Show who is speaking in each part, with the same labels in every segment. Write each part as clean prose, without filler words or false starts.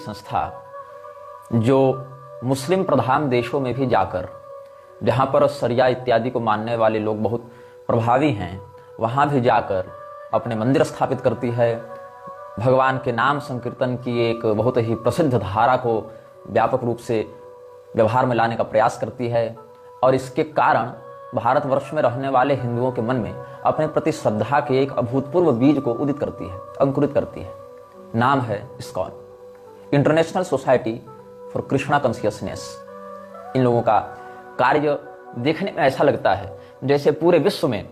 Speaker 1: संस्था जो मुस्लिम प्रधान देशों में भी जाकर, जहाँ पर शरिया इत्यादि को मानने वाले लोग बहुत प्रभावी हैं, वहाँ भी जाकर अपने मंदिर स्थापित करती है। भगवान के नाम संकीर्तन की एक बहुत ही प्रसिद्ध धारा को व्यापक रूप से व्यवहार में लाने का प्रयास करती है और इसके कारण भारतवर्ष में रहने वाले हिंदुओं के मन में अपने प्रति श्रद्धा के एक अभूतपूर्व बीज को उदित करती है, अंकुरित करती है। नाम है ISKCON, international society for Krishna consciousness. इन लोगों का कार्य देखने में ऐसा लगता है जैसे पूरे विश्व में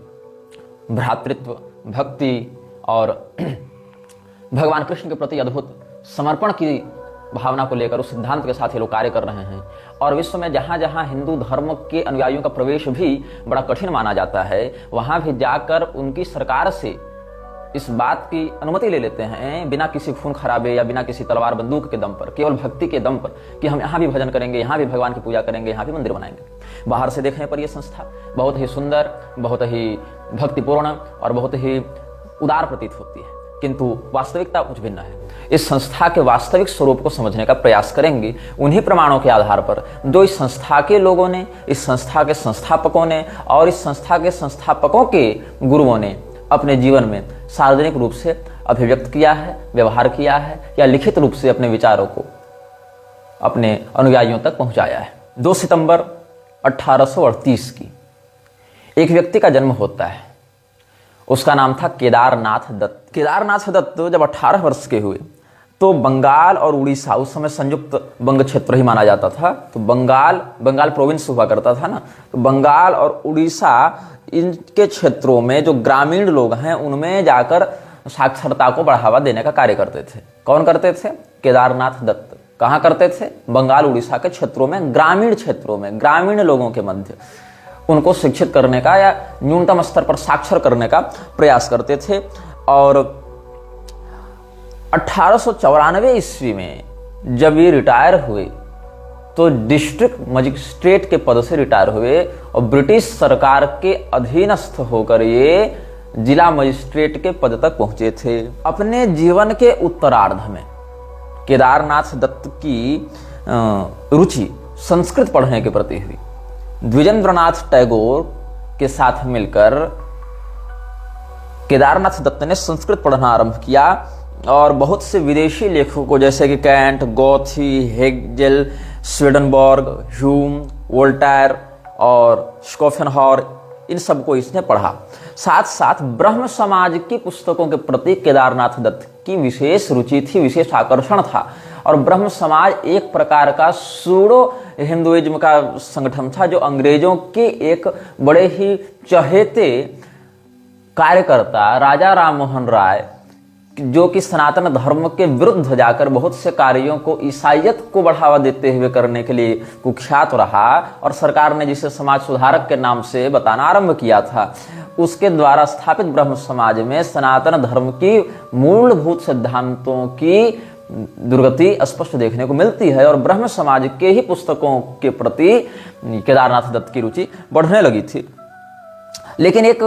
Speaker 1: भ्रातृत्व, भक्ति और भगवान कृष्ण के प्रति अद्भुत समर्पण की भावना को लेकर उस सिद्धांत के साथ ये लोग कार्य कर रहे हैं। और विश्व में जहाँ जहाँ हिंदू धर्म के अनुयायियों का प्रवेश भी बड़ा कठिन माना जाता है, वहाँ भी जाकर उनकी सरकार से इस बात की अनुमति ले लेते हैं, बिना किसी खून खराबे या बिना किसी तलवार बंदूक के दम पर, केवल भक्ति के दम पर, कि हम यहाँ भी भजन करेंगे, यहाँ भी भगवान की पूजा करेंगे, यहाँ भी मंदिर बनाएंगे। बाहर से देखने पर यह संस्था बहुत ही सुंदर, बहुत ही भक्तिपूर्ण और बहुत ही उदार प्रतीत होती है, किंतु वास्तविकता कुछ भिन्न है। इस संस्था के वास्तविक स्वरूप को समझने का प्रयास करेंगे उन्हीं प्रमाणों के आधार पर जो इस संस्था के लोगों ने, इस संस्था के संस्थापकों ने और इस संस्था के संस्थापकों के गुरुओं ने अपने जीवन में सार्वजनिक रूप से अभिव्यक्त किया है, व्यवहार किया है या लिखित रूप से अपने विचारों को अपने अनुयायियों तक पहुंचाया है। 2 सितंबर 1838 की एक व्यक्ति का जन्म होता है। उसका नाम था केदारनाथ दत्त। केदारनाथ दत्त जब 18 वर्ष के हुए तो बंगाल और उड़ीसा, उस समय संयुक्त बंग क्षेत्र ही माना जाता था, तो बंगाल प्रोविंस हुआ करता था ना, तो बंगाल और उड़ीसा इनके क्षेत्रों में जो ग्रामीण लोग हैं उनमें जाकर साक्षरता को बढ़ावा देने का कार्य करते थे। कौन करते थे? केदारनाथ दत्त। कहाँ करते थे? बंगाल उड़ीसा के क्षेत्रों में, ग्रामीण क्षेत्रों में, ग्रामीण लोगों के मध्य उनको शिक्षित करने का या न्यूनतम स्तर पर साक्षर करने का प्रयास करते थे। और 1894 ईस्वी में जब ये रिटायर हुए तो डिस्ट्रिक्ट मजिस्ट्रेट के पद से रिटायर हुए और ब्रिटिश सरकार के अधीनस्थ होकर ये जिला मजिस्ट्रेट के पद तक पहुंचे थे। अपने जीवन के उत्तरार्ध में केदारनाथ दत्त की रुचि संस्कृत पढ़ने के प्रति हुई। द्विजेंद्रनाथ टैगोर के साथ मिलकर केदारनाथ दत्त ने संस्कृत पढ़ना आरंभ किया और बहुत से विदेशी लेखकों जैसे कि कैंट, गॉथी, हेगेल, स्वीडनबर्ग, ह्यूम, वोल्टायर और स्कोफेनहॉर, इन सबको इसने पढ़ा। साथ साथ ब्रह्म समाज की पुस्तकों के प्रति केदारनाथ दत्त की विशेष रुचि थी, विशेष आकर्षण था। और ब्रह्म समाज एक प्रकार का सूडो हिंदुइज्म का संगठन था जो अंग्रेजों के एक बड़े ही चहेते कार्यकर्ता राजा राम मोहन राय, जो कि सनातन धर्म के विरुद्ध जाकर बहुत से कार्यों को ईसाइयत को बढ़ावा देते हुए करने के लिए कुख्यात रहा और सरकार ने जिसे समाज सुधारक के नाम से बताना आरंभ किया था, उसके द्वारा स्थापित ब्रह्म समाज में सनातन धर्म की मूलभूत सिद्धांतों की दुर्गति स्पष्ट देखने को मिलती है। और ब्रह्म समाज के ही पुस्तकों के प्रति केदारनाथ दत्त की रुचि बढ़ने लगी थी। लेकिन एक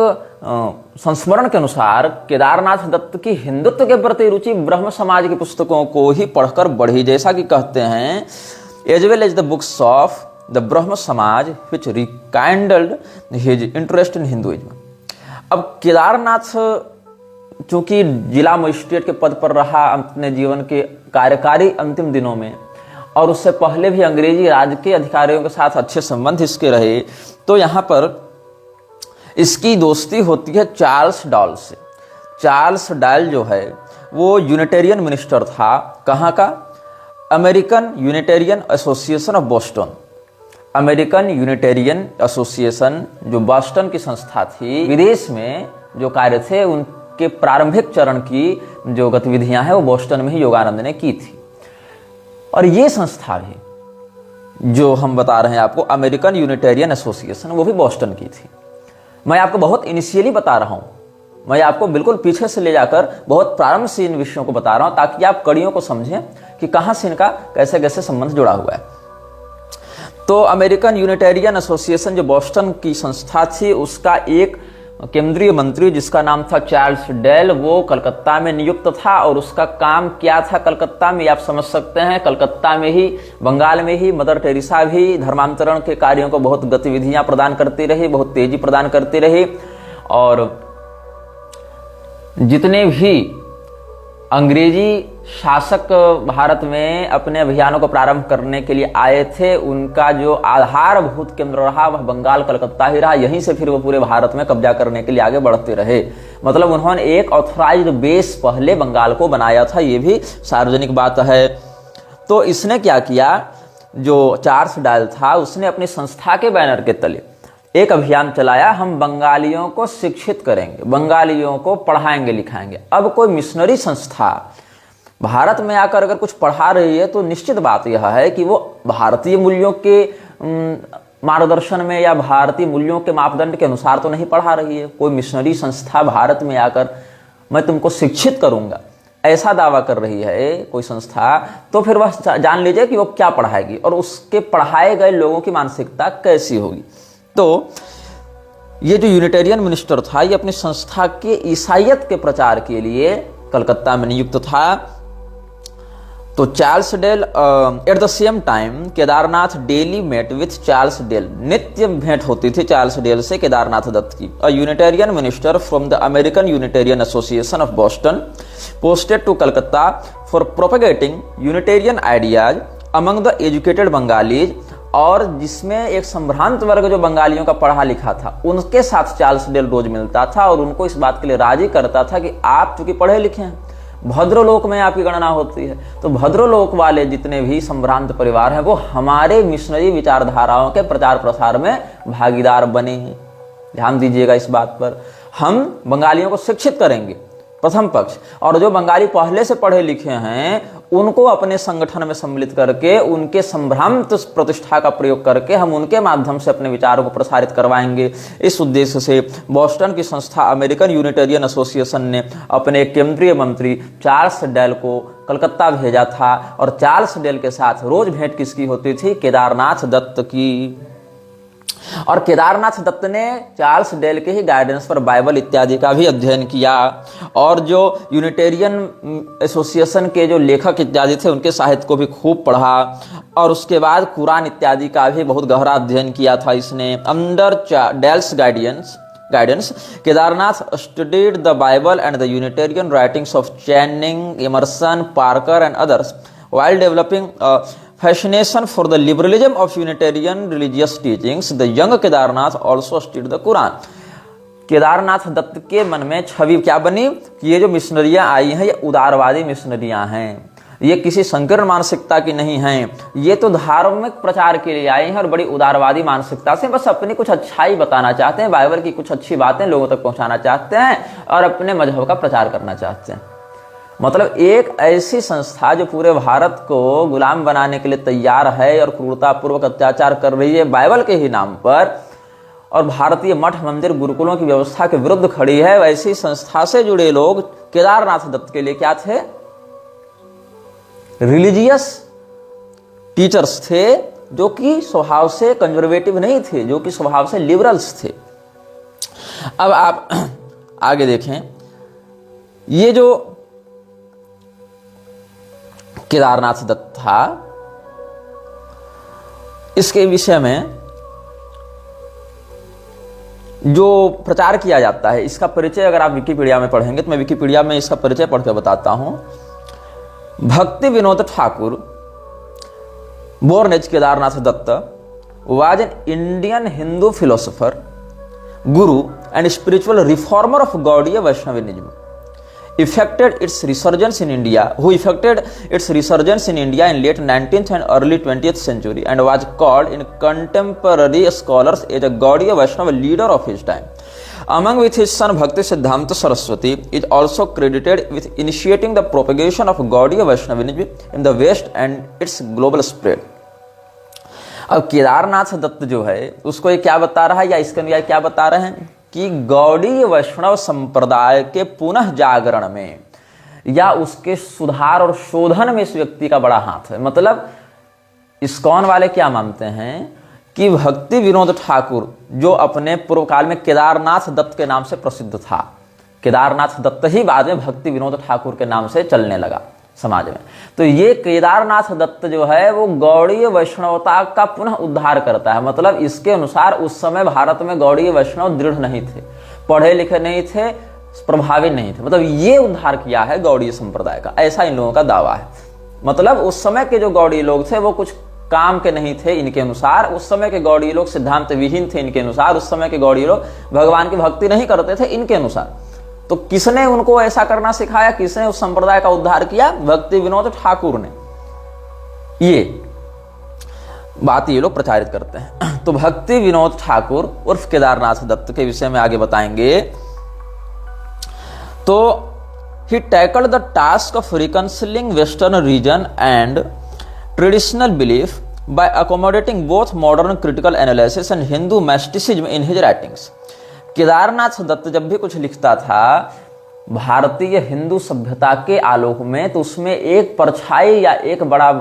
Speaker 1: संस्मरण के अनुसार केदारनाथ दत्त की हिंदुत्व के प्रति रुचि ब्रह्म समाज की पुस्तकों को ही पढ़कर बढ़ी, जैसा कि कहते हैं, as well as the books of the Brahmo Samaj which rekindled his interest in Hinduism. अब केदारनाथ चूंकि जिला मजिस्ट्रेट के पद पर रहा अपने जीवन के कार्यकारी अंतिम दिनों में, और उससे पहले भी अंग्रेजी राज के अधिकारियों के साथ अच्छे संबंध इसके रहे, तो यहाँ पर इसकी दोस्ती होती है चार्ल्स डॉल से। चार्ल्स डॉल जो है वो यूनिटेरियन मिनिस्टर था। कहाँ का? American Unitarian Association of Boston. American Unitarian association जो बॉस्टन की संस्था थी, विदेश में जो कार्य थे उनके प्रारंभिक चरण की जो गतिविधियां हैं वो बोस्टन में ही योगानंद ने की थी। और ये संस्था भी जो हम बता रहे हैं आपको, अमेरिकन यूनिटेरियन एसोसिएशन, वो भी बोस्टन की थी। मैं आपको बहुत इनिशियली बता रहा हूं, मैं आपको बिल्कुल पीछे से ले जाकर बहुत प्रारंभ से इन विषयों को बता रहा हूं ताकि आप कड़ियों को समझें कि कहां से इनका कैसे कैसे संबंध जुड़ा हुआ है। तो अमेरिकन यूनिटेरियन एसोसिएशन जो बोस्टन की संस्था थी, उसका एक केंद्रीय मंत्री जिसका नाम था चार्ल्स डेल, वो कलकत्ता में नियुक्त था। और उसका काम क्या था कलकत्ता में, आप समझ सकते हैं। कलकत्ता में ही, बंगाल में ही मदर टेरेसा भी धर्मांतरण के कार्यों को बहुत गतिविधियां प्रदान करती रही, बहुत तेजी प्रदान करती रही। और जितने भी अंग्रेजी शासक भारत में अपने अभियानों को प्रारंभ करने के लिए आए थे, उनका जो आधारभूत केंद्र रहा वह बंगाल, कलकत्ता ही रहा। यहीं से फिर वो पूरे भारत में कब्जा करने के लिए आगे बढ़ते रहे। मतलब उन्होंने एक ऑथराइज्ड बेस पहले बंगाल को बनाया था, ये भी सार्वजनिक बात है। तो इसने क्या किया, जो चार्ल्स डायल था उसने अपनी संस्था के बैनर के तले एक अभियान चलाया, हम बंगालियों को शिक्षित करेंगे, बंगालियों को पढ़ाएंगे लिखाएंगे। अब कोई मिशनरी संस्था भारत में आकर अगर कुछ पढ़ा रही है तो निश्चित बात यह है कि वो भारतीय मूल्यों के मार्गदर्शन में या भारतीय मूल्यों के मापदंड के अनुसार तो नहीं पढ़ा रही है। कोई मिशनरी संस्था भारत में आकर मैं तुमको शिक्षित करूंगा ऐसा दावा कर रही है कोई संस्था, तो फिर वह जान लीजिए कि वो क्या पढ़ाएगी और उसके पढ़ाए गए लोगों की मानसिकता कैसी होगी। तो ये जो यूनिटेरियन मिनिस्टर था, ये अपनी संस्था के ईसाइयत के प्रचार के लिए कलकत्ता में नियुक्त था। तो Charles Dale at the same time Kedarnath daily met with Charles Dale, नित्य भेंट होती थी चार्ल्स डेल से केदारनाथ दत्त की। A Unitarian minister from the American Unitarian Association of Boston posted to Calcutta for propagating Unitarian ideas among the educated Bengalis, और जिसमें एक संभ्रांत वर्ग जो बंगालियों का पढ़ा लिखा था उनके साथ चार्ल्स डेल रोज मिलता था और उनको इस बात के लिए राजी करता था कि आप चूंकि पढ़े लिखे हैं, भद्रलोक में आपकी गणना होती है, तो भद्रलोक वाले जितने भी संभ्रांत परिवार हैं वो हमारे मिशनरी विचारधाराओं के प्रचार प्रसार में भागीदार बने हैं। ध्यान दीजिएगा इस बात पर। हम बंगालियों को शिक्षित करेंगे प्रथम पक्ष, और जो बंगाली पहले से पढ़े लिखे हैं उनको अपने संगठन में सम्मिलित करके उनके संभ्रांत प्रतिष्ठा का प्रयोग करके हम उनके माध्यम से अपने विचारों को प्रसारित करवाएंगे। इस उद्देश्य से बोस्टन की संस्था अमेरिकन यूनिटेरियन एसोसिएशन ने अपने केंद्रीय मंत्री चार्ल्स डेल को कलकत्ता भेजा था। और चार्ल्स डेल के साथ रोज भेंट किसकी होती थी, केदारनाथ दत्त की। और केदारनाथ दत्त ने चार्ल्स डेल के ही गाइडेंस पर बाइबल इत्यादि का भी अध्ययन किया, और जो यूनिटेरियन एसोसिएशन के जो लेखक इत्यादि थे उनके साहित्य को भी खूब पढ़ा, और उसके बाद कुरान इत्यादि का भी बहुत गहरा अध्ययन किया था इसने। Under Dale's guidance Kedarnath studied the Bible and the Unitarian writings of Channing, Emerson, Parker and others while developing a fascination for the liberalism of Unitarian religious teachings. The young Kedarnath also studied the Quran. Kedarnath Datta के मन में छवि क्या बनी कि ये जो मिशनरियां आई हैं ये उदारवादी मिशनरियां हैं, ये किसी संकीर्ण मानसिकता की नहीं हैं, ये तो धार्मिक प्रचार के लिए आए हैं और बड़ी उदारवादी मानसिकता से बस अपनी कुछ अच्छाई बताना चाहते हैं, बाइबल की कुछ अच्छी बातें लोगों तक पहुंचाना चाहते हैं और अपने मजहब का प्रचार करना चाहते हैं। मतलब एक ऐसी संस्था जो पूरे भारत को गुलाम बनाने के लिए तैयार है और क्रूरतापूर्वक अत्याचार कर रही है बाइबल के ही नाम पर, और भारतीय मठ मंदिर गुरुकुलों की व्यवस्था के विरुद्ध खड़ी है, वैसी संस्था से जुड़े लोग केदारनाथ दत्त के लिए क्या थे, रिलीजियस टीचर्स थे, जो कि स्वभाव से कंजर्वेटिव नहीं थे, जो कि स्वभाव से लिबरल्स थे। अब आप आगे देखें, ये जो केदारनाथ दत्त था इसके विषय में जो प्रचार किया जाता है इसका परिचय अगर आप विकिपीडिया में पढ़ेंगे तो मैं विकिपीडिया में इसका परिचय पढ़कर बताता हूं। Bhaktivinoda Thakur, born as Kedarnath Datta, was an Indian Hindu philosopher, guru and spiritual reformer of Gaudiya Vaishnavism, who effected its resurgence in India in late 19th and early 20th century, and was called in contemporary scholars as a Gaudiya Vaishnava leader of his time. Among with his son Bhakti Siddhanta Saraswati is also credited with initiating the propagation of Gaudiya Vaishnavism in the West and its global spread. अब केदारनाथ दत्त जो है उसको ये क्या बता रहा है, या इसके अनुयायी क्या बता रहे हैं कि गौड़ीय वैष्णव संप्रदाय के पुनः जागरण में या उसके सुधार और शोधन में इस व्यक्ति का बड़ा हाथ है। मतलब इस्कॉन वाले क्या मानते हैं कि भक्ति विनोद ठाकुर जो अपने पूर्व काल में केदारनाथ दत्त के नाम से प्रसिद्ध था, केदारनाथ दत्त ही बाद में भक्ति विनोद ठाकुर के नाम से चलने लगा समाज में। तो ये केदारनाथ दत्त जो है वो गौड़ीय वैष्णवता का पुनः उद्धार करता है। मतलब इसके अनुसार उस समय भारत में गौड़ीय वैष्णव दृढ़ नहीं थे, पढ़े लिखे नहीं थे, प्रभावी नहीं थे। मतलब ये उद्धार किया है गौड़ीय संप्रदाय का, ऐसा इन लोगों का दावा है। मतलब उस समय के जो गौड़ीय लोग थे वो कुछ काम के नहीं थे इनके अनुसार। उस समय के गौड़ीय लोग सिद्धांत विहीन थे इनके अनुसार। उस समय के गौड़ीय लोग भगवान की भक्ति नहीं करते थे इनके अनुसार। तो किसने उनको ऐसा करना सिखाया, किसने उस संप्रदाय का उद्धार किया? भक्ति विनोद ठाकुर ने। ये बात ये लोग प्रचारित करते हैं। तो भक्ति विनोद ठाकुर उर्फ केदारनाथ दत्त के विषय में आगे बताएंगे। तो he tackled the task of reconciling Western region and traditional belief by accommodating both modern critical analysis and Hindu mysticism in his writings. Kedarnath Dutt जब भी कुछ लिखता था भारतीय हिंदू सभ्यता के आलोक में, तो उसमें एक परछाई या एक बड़ा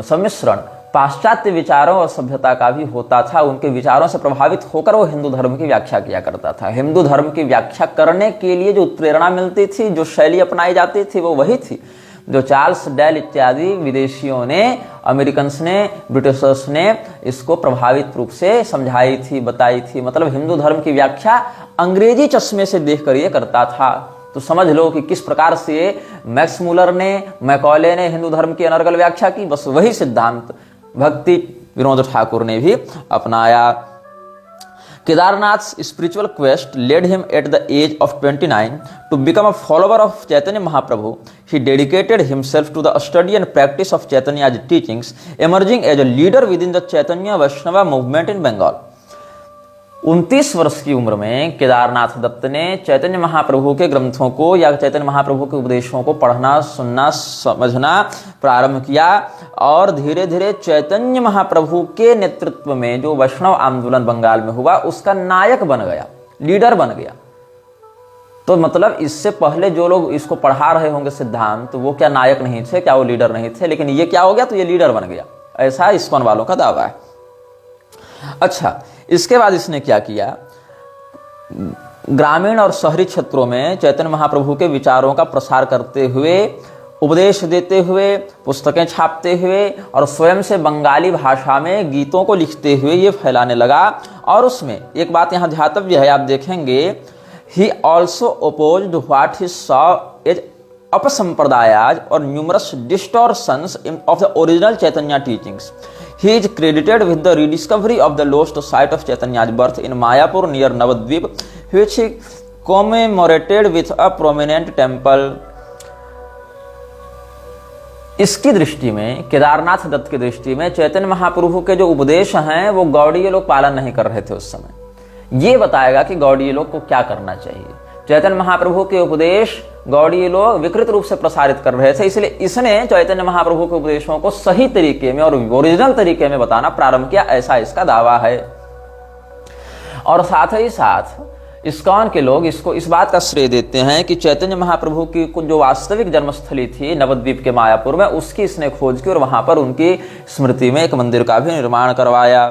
Speaker 1: सम्मिश्रण पाश्चात्य विचारों और सभ्यता का भी होता था। उनके विचारों से प्रभावित होकर वो हिंदू धर्म की व्याख्या किया करता था। हिंदू धर्म की व्याख्या करने के लिए जो प्रेरणा मिलती थी, जो शैली अपनाई जाती थी, वो वही थी जो चार्ल्स डेल इत्यादि विदेशियों ने, अमेरिकन्स ने, ब्रिटिशर्स ने इसको प्रभावित रूप से समझाई थी, बताई थी। मतलब हिंदू धर्म की व्याख्या अंग्रेजी चश्मे से देखकर ये करता था। तो समझ लो कि किस प्रकार से मैक्स मुलर ने, मैकॉले ने हिंदू धर्म की अनर्गल व्याख्या की, बस वही सिद्धांत भक्ति विनोद ठाकुर ने भी अपनाया। Kedarnath's spiritual quest led him at the age of 29 to become a follower of Chaitanya Mahaprabhu. He dedicated himself to the study and practice of Chaitanya's teachings, emerging as a leader within the Chaitanya Vaishnava movement in Bengal. 29 वर्ष की उम्र में केदारनाथ दत्त ने चैतन्य महाप्रभु के ग्रंथों को या चैतन्य महाप्रभु के उपदेशों को पढ़ना, सुनना, समझना प्रारंभ किया और धीरे धीरे चैतन्य महाप्रभु के नेतृत्व में जो वैष्णव आंदोलन बंगाल में हुआ उसका नायक बन गया, लीडर बन गया। तो मतलब इससे पहले जो लोग इसको पढ़ा रहे होंगे सिद्धांत, तो वो क्या नायक नहीं थे, क्या वो लीडर नहीं थे, लेकिन ये क्या हो गया, तो ये लीडर बन गया। ऐसा इस्कॉन वालों का दावा है। अच्छा, इसके बाद इसने क्या किया, ग्रामीण और शहरी क्षेत्रों में चैतन्य महाप्रभु के विचारों का प्रसार करते हुए, उपदेश देते हुए, पुस्तकें छापते हुए और स्वयं से बंगाली भाषा में गीतों को लिखते हुए ये फैलाने लगा। और उसमें एक बात यहाँ ध्यातव्य है, आप देखेंगे, he also opposed what he saw as apasampradayas और numerous distortions of the original Chaitanya teachings. He is credited with the rediscovery of the lost site of Chaitanya's birth in Mayapur near Navadvip, which he commemorated with a prominent temple. इसकी दृष्टि में, केदारनाथ दत्त की दृष्टि में, चैतन्य महाप्रभु के जो उपदेश हैं वो गौड़ीय लोग पालन नहीं कर रहे थे उस समय। ये बताएगा कि गौड़ीय लोग को क्या करना चाहिए। चैतन्य महाप्रभु के उपदेश गौड़ीय लोग विकृत रूप से प्रसारित कर रहे थे, इसलिए इसने चैतन्य महाप्रभु के उपदेशों को सही तरीके में और ओरिजिनल तरीके में बताना प्रारंभ किया, ऐसा इसका दावा है। और साथ ही साथ इस्कॉन के लोग इसको इस बात का श्रेय देते हैं कि चैतन्य महाप्रभु की जो वास्तविक जन्मस्थली थी नवद्वीप के मायापुर में, उसकी इसने खोज की और वहां पर उनकी स्मृति में एक मंदिर का भी निर्माण करवाया।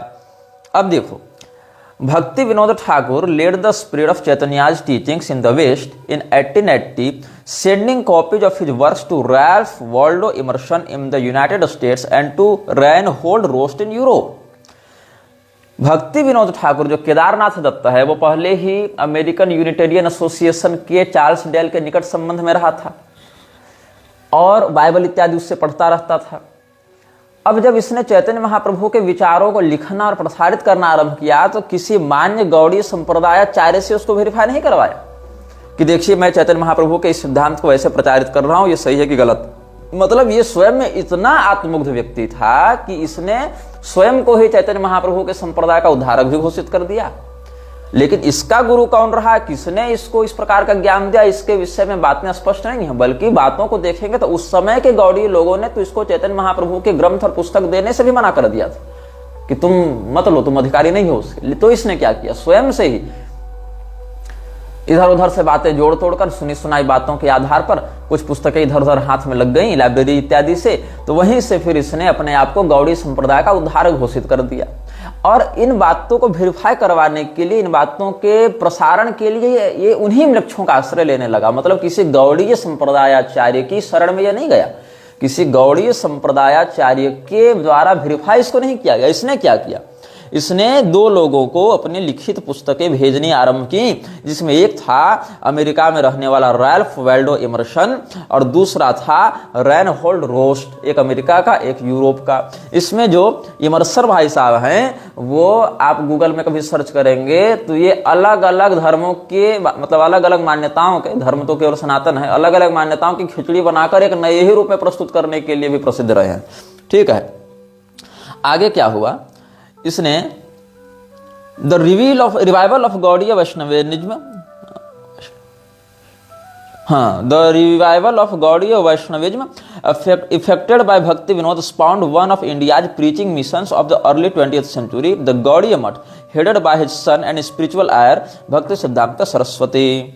Speaker 1: अब देखो, भक्ति Vinod Thakur led the spread of Chaitanya's teachings in the West in 1880, sending copies of his works to Ralph Waldo Emerson in the United States and to Reinhold Rost in Europe. भक्ति विनोद ठाकुर जो केदारनाथ दत्त है वो पहले ही अमेरिकन यूनिटेरियन एसोसिएशन के Charles del के निकट संबंध में रहा था और बाइबल इत्यादि उससे पढ़ता रहता था। अब जब इसने चैतन्य महाप्रभु के विचारों को लिखना और प्रसारित करना आरंभ किया तो किसी मान्य गौड़ीय संप्रदायाचार्य से उसको वेरीफाई नहीं करवाया कि देखिए मैं चैतन्य महाप्रभु के इस सिद्धांत को ऐसे प्रचारित कर रहा हूं, ये सही है कि गलत। मतलब ये स्वयं में इतना आत्ममुग्ध व्यक्ति था कि इसने स्वयं को ही चैतन्य महाप्रभु के संप्रदाय का उद्धारक भी घोषित कर दिया। लेकिन इसका गुरु कौन रहा, किसने इसको इस प्रकार का ज्ञान दिया, इसके विषय में बातें स्पष्ट नहीं है। बल्कि बातों को देखेंगे तो उस समय के गौड़ीय लोगों ने तो इसको चैतन्य महाप्रभु के ग्रंथ और पुस्तक देने से भी मना कर दिया था कि तुम मत लो, तुम अधिकारी नहीं हो उसके। तो इसने क्या किया, स्वयं से ही इधर उधर से बातें जोड़ तोड़कर सुनी सुनाई बातों के आधार पर कुछ पुस्तकें इधर उधर हाथ में लग गई लाइब्रेरी इत्यादि से, तो वहीं से फिर इसने अपने आप को गौड़ी संप्रदाय का उद्धारक घोषित कर दिया। और इन बातों को वेरीफाई करवाने के लिए, इन बातों के प्रसारण के लिए ये उन्हीं लक्ष्यों का आश्रय लेने लगा। मतलब किसी गौड़ीय संप्रदायाचार्य की शरण में यह नहीं गया, किसी गौड़ीय संप्रदायाचार्य के द्वारा वेरीफाई इसको नहीं किया गया। इसने क्या किया, इसने दो लोगों को अपनी लिखित पुस्तकें भेजनी आरंभ की, जिसमें एक था अमेरिका में रहने वाला रैल्फ वाल्डो इमर्सन और दूसरा था रेनहोल्ड रोस्ट, एक अमेरिका का एक यूरोप का। इसमें जो इमर्सन भाई साहब हैं वो आप गूगल में कभी सर्च करेंगे तो ये अलग अलग धर्मों के, मतलब अलग अलग मान्यताओं के, धर्म तो केवल सनातन है, अलग अलग मान्यताओं की खिचड़ी बनाकर एक नए ही रूप में प्रस्तुत करने के लिए भी प्रसिद्ध रहे हैं। ठीक है, आगे क्या हुआ, इसने the revival of Gaudiya Vaishnavism, the revival of Gaudiya Vaishnavism effected by Bhakti Vinod spawned one of India's preaching missions of the early 20th century, the Gaudiya Math headed by his son and spiritual heir Bhakti Siddhanta Saraswati.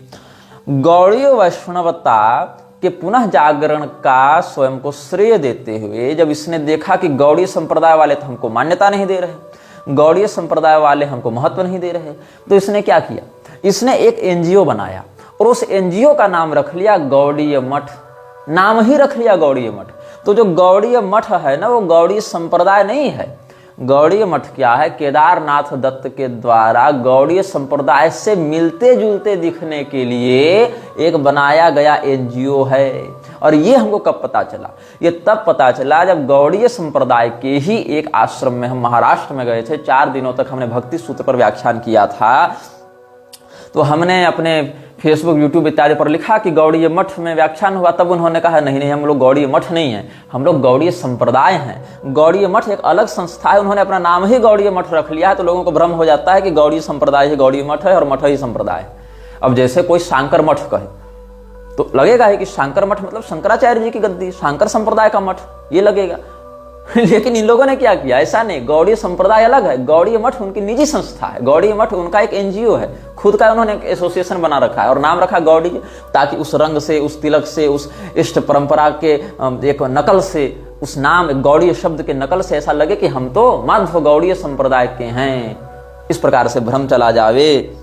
Speaker 1: Gaudiya वैष्णवता के पुनः जागरण का स्वयं को श्रेय देते हुए जब इसने देखा कि गौड़ीय संप्रदाय वाले तो हमको मान्यता नहीं दे रहे, गौड़ीय संप्रदाय वाले हमको महत्व नहीं दे रहे, तो इसने क्या किया, इसने एक एनजीओ बनाया और उस एनजीओ का नाम रख लिया गौड़ीय मठ। नाम ही रख लिया गौड़ीय मठ। तो जो गौड़ीय मठ है ना, वो गौड़ीय संप्रदाय नहीं है। गौड़ीय मठ क्या है, केदारनाथ दत्त के द्वारा गौड़ीय संप्रदाय से मिलते जुलते दिखने के लिए एक बनाया गया एनजीओ है। और ये हमको कब पता चला, ये तब पता चला जब गौड़ीय संप्रदाय के ही एक आश्रम में हम महाराष्ट्र में गए थे। 4 दिनों तक हमने भक्ति सूत्र पर व्याख्यान किया था। तो हमने अपने फेसबुक, यूट्यूब इत्यादि पर लिखा कि गौड़ीय मठ में व्याख्यान हुआ, तब उन्होंने कहा नहीं नहीं, हम लोग गौड़ीय मठ नहीं है, हम लोग गौड़ीय संप्रदाय हैं। गौड़ीय मठ एक अलग संस्था है, उन्होंने अपना नाम ही गौड़ीय मठ रख लिया है। तो लोगों को भ्रम हो जाता है कि गौड़ीय संप्रदाय ही गौड़ीय मठ है और मठ ही संप्रदाय। अब जैसे कोई शांकर मठ कहे तो लगेगा है कि शांकर मठ मतलब शंकराचार्य जी की गद्दी, शांकर संप्रदाय का मठ, ये लगेगा। लेकिन इन लोगों ने क्या किया, ऐसा नहीं, गौड़ीय संप्रदाय अलग है, गौड़ीय मठ उनकी निजी संस्था है, गौड़ीय मठ उनका एक एनजीओ है, खुद का उन्होंने एक एसोसिएशन बना रखा है और नाम रखा गौड़ीय, ताकि उस रंग से, उस तिलक से, उस इष्ट परंपरा के एक नकल से, उस नाम गौड़ीय शब्द के नकल से ऐसा लगे कि हम तो माध्व गौड़ीय संप्रदाय के हैं। इस प्रकार से भ्रम चला जावे।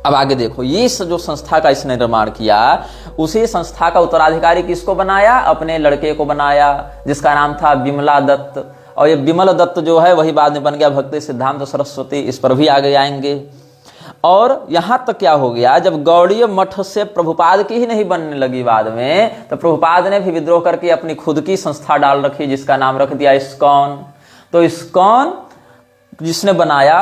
Speaker 1: अब आगे देखो, ये जो संस्था का इसने निर्माण किया, उसी संस्था का उत्तराधिकारी किसको बनाया, अपने लड़के को बनाया, जिसका नाम था विमला दत्त। और ये विमल दत्त जो है वही बाद में बन गया भक्ति सिद्धांत सरस्वती। इस पर भी आगे आएंगे। और यहां तक क्या हो गया, जब गौड़ीय मठ से प्रभुपाद की ही नहीं बनने लगी बाद में, तो प्रभुपाद ने भी विद्रोह करके अपनी खुद की संस्था डाल रखी, जिसका नाम रख दिया इस्कॉन। तो इस्कॉन जिसने बनाया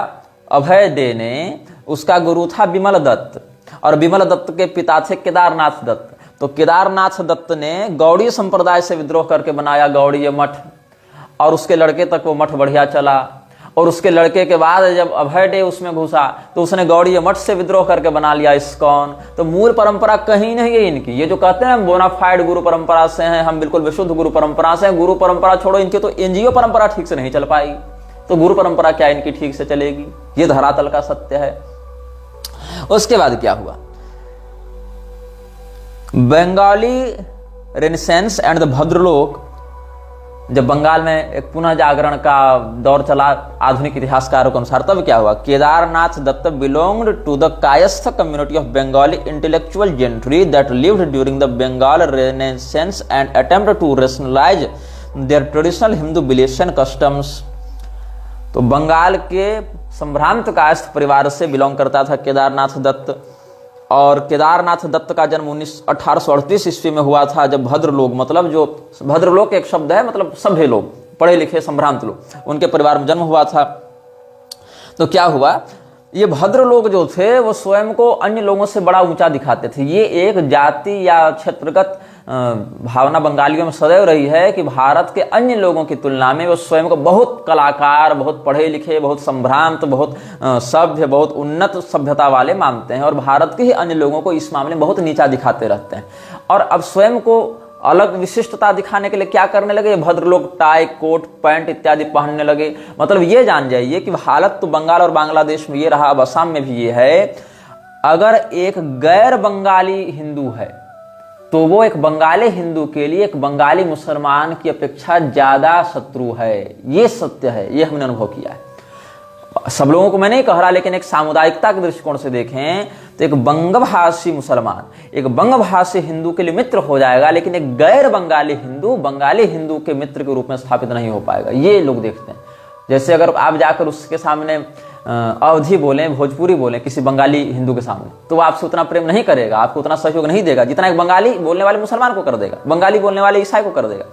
Speaker 1: अभय डे ने, उसका गुरु था विमल दत्त और विमल दत्त के पिता थे केदारनाथ दत्त। तो केदारनाथ दत्त ने गौड़ीय संप्रदाय से विद्रोह करके बनाया गौड़ीय मठ और उसके लड़के तक वो मठ बढ़िया चला। और उसके लड़के के बाद जब अभय डे उसमें घुसा तो उसने गौड़ीय मठ से विद्रोह करके बना लिया इस्कॉन। तो मूल परंपरा कहीं नहीं है इनकी। ये जो कहते हैं हम बोनाफाइड गुरु परंपरा से हैं, हम बिल्कुल विशुद्ध गुरु परंपरा से हैं, गुरु परंपरा छोड़ो, इनकी तो एनजीओ परंपरा ठीक से नहीं चल पाई, तो गुरु परंपरा क्या इनकी ठीक से चलेगी? ये धरातल का सत्य है। उसके बाद क्या हुआ, Bengali renaissance and the bhadralok, जब बंगाल में एक पुनः जागरण का दौर चला आधुनिक इतिहासकारों के अनुसार, तब क्या हुआ, Kedarnath Datta belonged to the Kayastha community of Bengali intellectual gentry that lived during the Bengal renaissance and attempt to rationalise their traditional Hindu beliefs and customs. तो बंगाल के संभ्रांत कायस्थ परिवार से बिलोंग करता था केदारनाथ दत्त। और केदारनाथ दत्त का जन्म 1838 ईस्वी में हुआ था, जब भद्रलोक, मतलब जो भद्रलोक एक शब्द है, मतलब सभ्य लोग, पढ़े लिखे संभ्रांत लोग, उनके परिवार में जन्म हुआ था। तो क्या हुआ, ये भद्र लोग जो थे वो स्वयं को अन्य लोगों से बड़ा ऊंचा दिखाते थे। ये एक जाति या क्षेत्रगत भावना बंगालियों में सदैव रही है कि भारत के अन्य लोगों की तुलना में वो स्वयं को बहुत कलाकार, बहुत पढ़े लिखे, बहुत संभ्रांत, बहुत सभ्य, बहुत उन्नत सभ्यता वाले मानते हैं और भारत के ही अन्य लोगों को इस मामले में बहुत नीचा दिखाते रहते हैं। और अब स्वयं को अलग विशिष्टता दिखाने के लिए क्या करने लगे, भद्रलोक टाई, कोट, पैंट इत्यादि पहनने लगे। मतलब ये जान जाइए कि हालत तो बंगाल और बांग्लादेश में ये रहा, अब असम में भी ये है। अगर एक गैर बंगाली हिंदू है तो वो एक बंगाली हिंदू के लिए एक बंगाली मुसलमान की अपेक्षा ज्यादा शत्रु है। ये सत्य है, ये हमने अनुभव किया है। सब लोगों को मैं नहीं कह रहा, लेकिन एक सामुदायिकता के दृष्टिकोण से देखें तो एक बंगभाषी मुसलमान एक बंगभाषी हिंदू के लिए मित्र हो जाएगा, लेकिन एक गैर बंगाली हिंदू बंगाली हिंदू के मित्र के रूप में स्थापित नहीं हो पाएगा। ये लोग देखते हैं। जैसे अगर आप जाकर उसके सामने अवधी बोलें, भोजपुरी बोलें किसी बंगाली हिंदू के सामने, तो वो आपसे उतना प्रेम नहीं करेगा, आपको उतना सहयोग नहीं देगा जितना एक बंगाली बोलने वाले मुसलमान को कर देगा, बंगाली बोलने वाले ईसाई को कर देगा।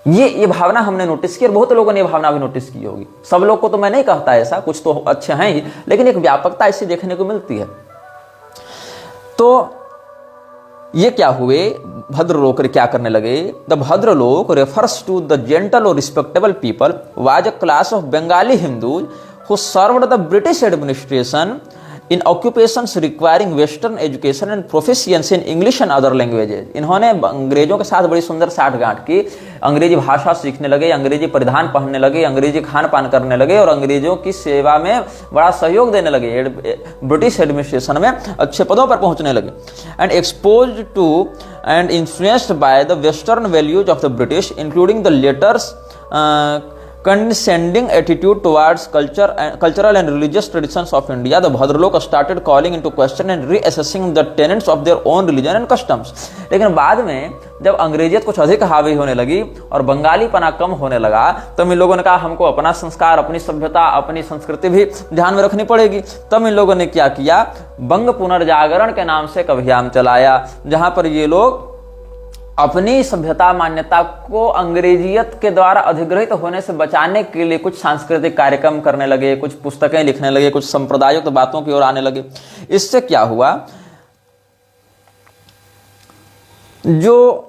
Speaker 1: ये भावना हमने नोटिस की और बहुत लोगों ने ये भावना भी नोटिस की होगी। सब लोग को तो मैं नहीं कहता ऐसा, कुछ तो अच्छे हैं ही, लेकिन एक व्यापकता ऐसी देखने को मिलती है। तो ये क्या हुए, भद्रलोक क्या करने लगे? The bhadralok refers to the gentle और respectable people was a class of Bengali Hindus who served the British administration in occupations requiring western education and proficiency in English and other languages। इन्होंने अंग्रेजों के साथ बड़ी सुंदर साठगांठ की, अंग्रेजी भाषा सीखने लगे, अंग्रेजी परिधान पहनने लगे, अंग्रेजी खान पान करने लगे और अंग्रेजों की सेवा में बड़ा सहयोग देने लगे, ब्रिटिश एडमिनिस्ट्रेशन में अच्छे पदों पर पहुंचने लगे। And exposed to and influenced by the western values of the British including the latter's condescending attitude towards cultural and religious traditions of India, the Bhadralok started calling into question and reassessing the tenets of their own religion and customs। लेकिन बाद में जब अंग्रेजियत कुछ अधिक हावी होने लगी और बंगालीपना कम होने लगा, तब इन लोगों ने कहा हमको अपना संस्कार, अपनी सभ्यता, अपनी संस्कृति भी ध्यान में रखनी पड़ेगी। तब इन लोगों ने क्या किया, बंग पुनर्जागरण के नाम से एक अभियान चलाया, जहां पर ये लोग अपनी सभ्यता मान्यता को अंग्रेजियत के द्वारा अधिग्रहित होने से बचाने के लिए कुछ सांस्कृतिक कार्यक्रम करने लगे, कुछ पुस्तकें लिखने लगे, कुछ संप्रदायों की बातों की ओर आने लगे। इससे क्या हुआ, जो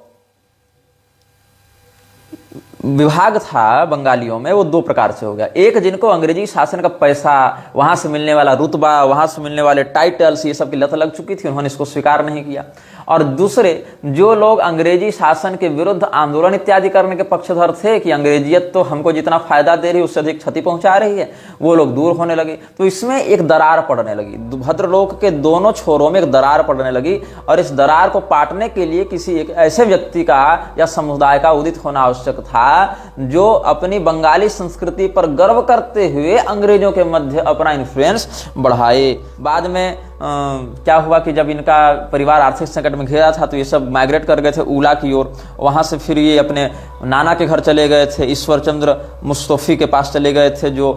Speaker 1: विभाग था बंगालियों में वो दो प्रकार से हो गया। एक, जिनको अंग्रेजी शासन का पैसा, वहां से मिलने वाला रुतबा, वहां से मिलने वाले टाइटल्स, ये सब की लत लग चुकी थी, उन्होंने इसको स्वीकार नहीं किया। और दूसरे, जो लोग अंग्रेजी शासन के विरुद्ध आंदोलन इत्यादि करने के पक्षधर थे कि अंग्रेजियत तो हमको जितना फायदा दे रही है उससे अधिक क्षति पहुंचा रही है, वो लोग दूर होने लगे। तो इसमें एक दरार पड़ने लगी, भद्रलोक के दोनों छोरों में एक दरार पड़ने लगी और इस दरार को पाटने के लिए किसी एक ऐसे व्यक्ति का या समुदाय का उदित होना आवश्यक था जो अपनी बंगाली संस्कृति पर गर्व करते हुए अंग्रेजों के मध्य अपना इन्फ्लुएंस बढ़ाए। बाद में क्या हुआ कि जब इनका परिवार आर्थिक संकट में घिरा था तो ये सब माइग्रेट कर गए थे ऊला की ओर। वहां से फिर ये अपने नाना के घर चले गए थे, ईश्वर चंद्र मुस्तफी के पास चले गए थे, जो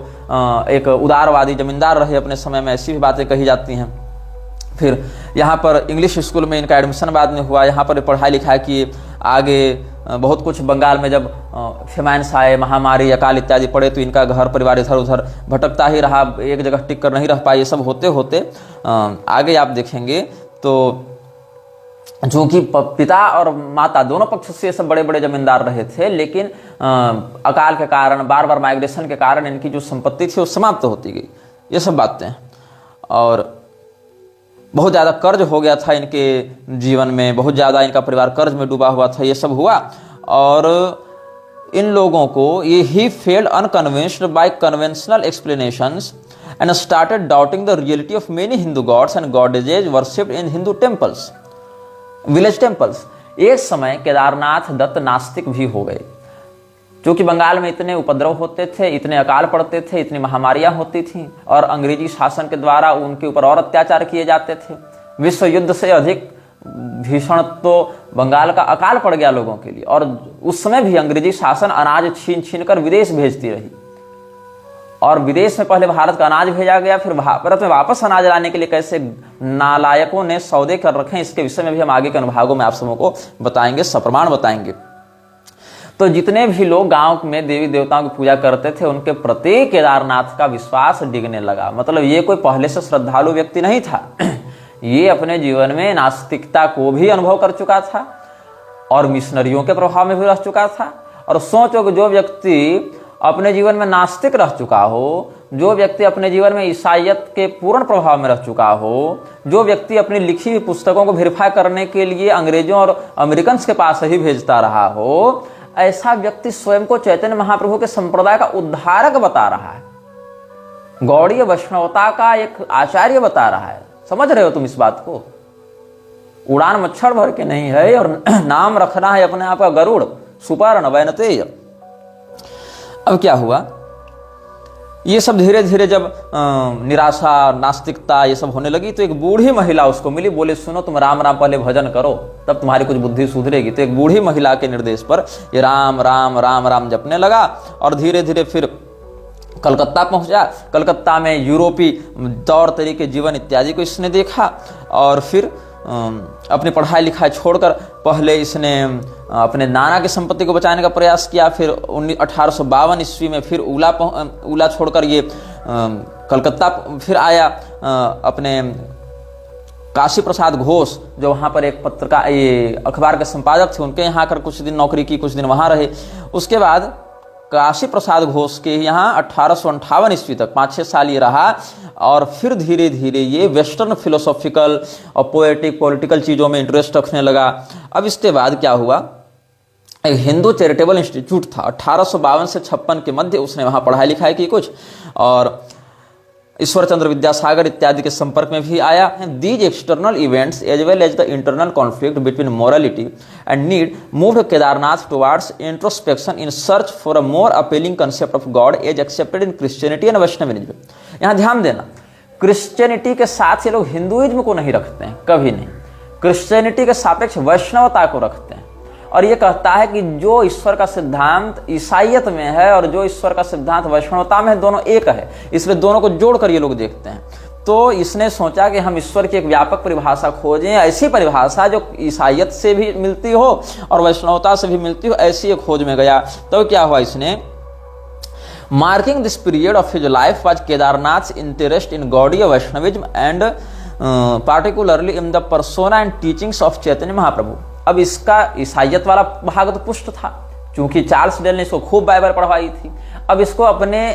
Speaker 1: एक उदारवादी जमींदार रहे अपने समय में, ऐसी भी बातें कही जाती हैं। फिर यहाँ पर इंग्लिश स्कूल में इनका एडमिशन बाद में हुआ, यहाँ पर पढ़ाई लिखाई की। आगे बहुत कुछ बंगाल में जब फेमाइन्स आए, महामारी, अकाल इत्यादि पड़े तो इनका घर परिवार इधर उधर भटकता ही रहा, एक जगह टिक कर नहीं रह पाए। ये सब होते होते आगे आप देखेंगे तो जो कि पिता और माता दोनों पक्ष से सब बड़े बड़े जमींदार रहे थे, लेकिन अकाल के कारण, बार बार माइग्रेशन के कारण इनकी जो संपत्ति थी वो समाप्त होती गई। ये सब बातें, और बहुत ज़्यादा कर्ज हो गया था इनके जीवन में, बहुत ज़्यादा इनका परिवार कर्ज में डूबा हुआ था। ये सब हुआ और इन लोगों को ये he felt unconvinced by conventional explanations and started doubting the reality of many Hindu gods and goddesses worshipped in Hindu temples, village temples. एक समय केदारनाथ दत्त नास्तिक भी हो गए, क्योंकि बंगाल में इतने उपद्रव होते थे, इतने अकाल पड़ते थे, इतनी महामारियां होती थीं और अंग्रेजी शासन के द्वारा उनके ऊपर और अत्याचार किए जाते थे। विश्व युद्ध से अधिक भीषण तो बंगाल का अकाल पड़ गया लोगों के लिए, और उस समय भी अंग्रेजी शासन अनाज छीन छीन कर विदेश भेजती रही, और विदेश में पहले भारत का अनाज भेजा गया, फिर भारत में वापस अनाज लाने के लिए कैसे नालायकों ने सौदे कर रखे, इसके विषय में भी हम आगे के अनुभागों में आप सबों को बताएंगे, सप्रमाण बताएंगे। तो जितने भी लोग गांव में देवी देवताओं की पूजा करते थे, उनके प्रति केदारनाथ का विश्वास डिगने लगा। मतलब ये कोई पहले से श्रद्धालु व्यक्ति नहीं था, ये अपने जीवन में नास्तिकता को भी अनुभव कर चुका था और मिशनरियों के प्रभाव में भी रह चुका था। और सोचो कि जो व्यक्ति अपने जीवन में नास्तिक रह चुका हो, जो व्यक्ति अपने जीवन में ईसाइयत के पूर्ण प्रभाव में रह चुका हो, जो व्यक्ति अपनी लिखी हुई पुस्तकों को वेरीफाई करने के लिए अंग्रेजों और अमेरिकन के पास ही भेजता रहा हो, ऐसा व्यक्ति स्वयं को चैतन्य महाप्रभु के संप्रदाय का उद्धारक बता रहा है, गौड़ीय वैष्णवता का एक आचार्य बता रहा है, समझ रहे हो तुम इस बात को? उड़ान मच्छर भर के नहीं है, और नाम रखना है अपने आप का गरुड़, सुपर्ण वैनतेय। अब क्या हुआ, ये सब धीरे धीरे जब निराशा, नास्तिकता ये सब होने लगी, तो एक बूढ़ी महिला उसको मिली, बोले सुनो तुम राम राम पहले भजन करो, तब तुम्हारी कुछ बुद्धि सुधरेगी। तो एक बूढ़ी महिला के निर्देश पर ये राम राम राम राम जपने लगा, और धीरे धीरे फिर कलकत्ता पहुंचा। कलकत्ता में यूरोपी तौर तरीके, जीवन इत्यादि को इसने देखा, और फिर अपनी पढ़ाई लिखाई छोड़कर पहले इसने अपने नाना की संपत्ति को बचाने का प्रयास किया। फिर 1852 ईस्वी में फिर उला छोड़कर ये कलकत्ता फिर आया। अपने काशी प्रसाद घोष जो वहाँ पर एक पत्रकार, ये अखबार के संपादक थे, उनके यहाँ आकर कुछ दिन नौकरी की, कुछ दिन वहाँ रहे। उसके बाद काशी प्रसाद घोष के यहाँ 1858 ईस्वी तक 5-6 साल ये रहा, और फिर धीरे धीरे ये वेस्टर्न फिलोसॉफिकल और पोएटिक पॉलिटिकल चीज़ों में इंटरेस्ट रखने लगा। अब इसके बाद क्या हुआ, एक हिंदू चैरिटेबल इंस्टीट्यूट था, 1852 से 56 के मध्य उसने वहाँ पढ़ाई लिखाई की कुछ, और ईश्वर चंद्र विद्यासागर इत्यादि के संपर्क में भी आया। These external events as well as the internal conflict between morality and need moved Kedarnath towards introspection in search for a more appealing concept of God as accepted in Christianity and Vaishnavism. यहाँ ध्यान देना, क्रिश्चियनिटी के साथ ये लोग Hinduism को नहीं रखते हैं, कभी नहीं। क्रिश्चियनिटी के सापेक्ष वैष्णवता को रखते हैं, और ये कहता है कि जो ईश्वर का सिद्धांत ईसाइयत में है और जो ईश्वर का सिद्धांत वैष्णवता में है, दोनों एक है, इसलिए दोनों को जोड़कर ये लोग देखते हैं। तो इसने सोचा कि हम ईश्वर की एक व्यापक परिभाषा खोजें, ऐसी परिभाषा जो ईसाइयत से भी मिलती हो और वैष्णवता से भी मिलती हो, ऐसी एक खोज में गया। तो क्या हुआ, इसने marking this period of his life was Kedarnath's interest in Gaudiya Vaishnavism and particularly in the persona and teachings of Chaitanya Mahaprabhu. अब इसका ईसाइयत वाला भाग तो पुष्ट था, क्योंकि चार्ल्स डेल ने इसको खूब बाइबल पढ़वाई थी। अब इसको अपने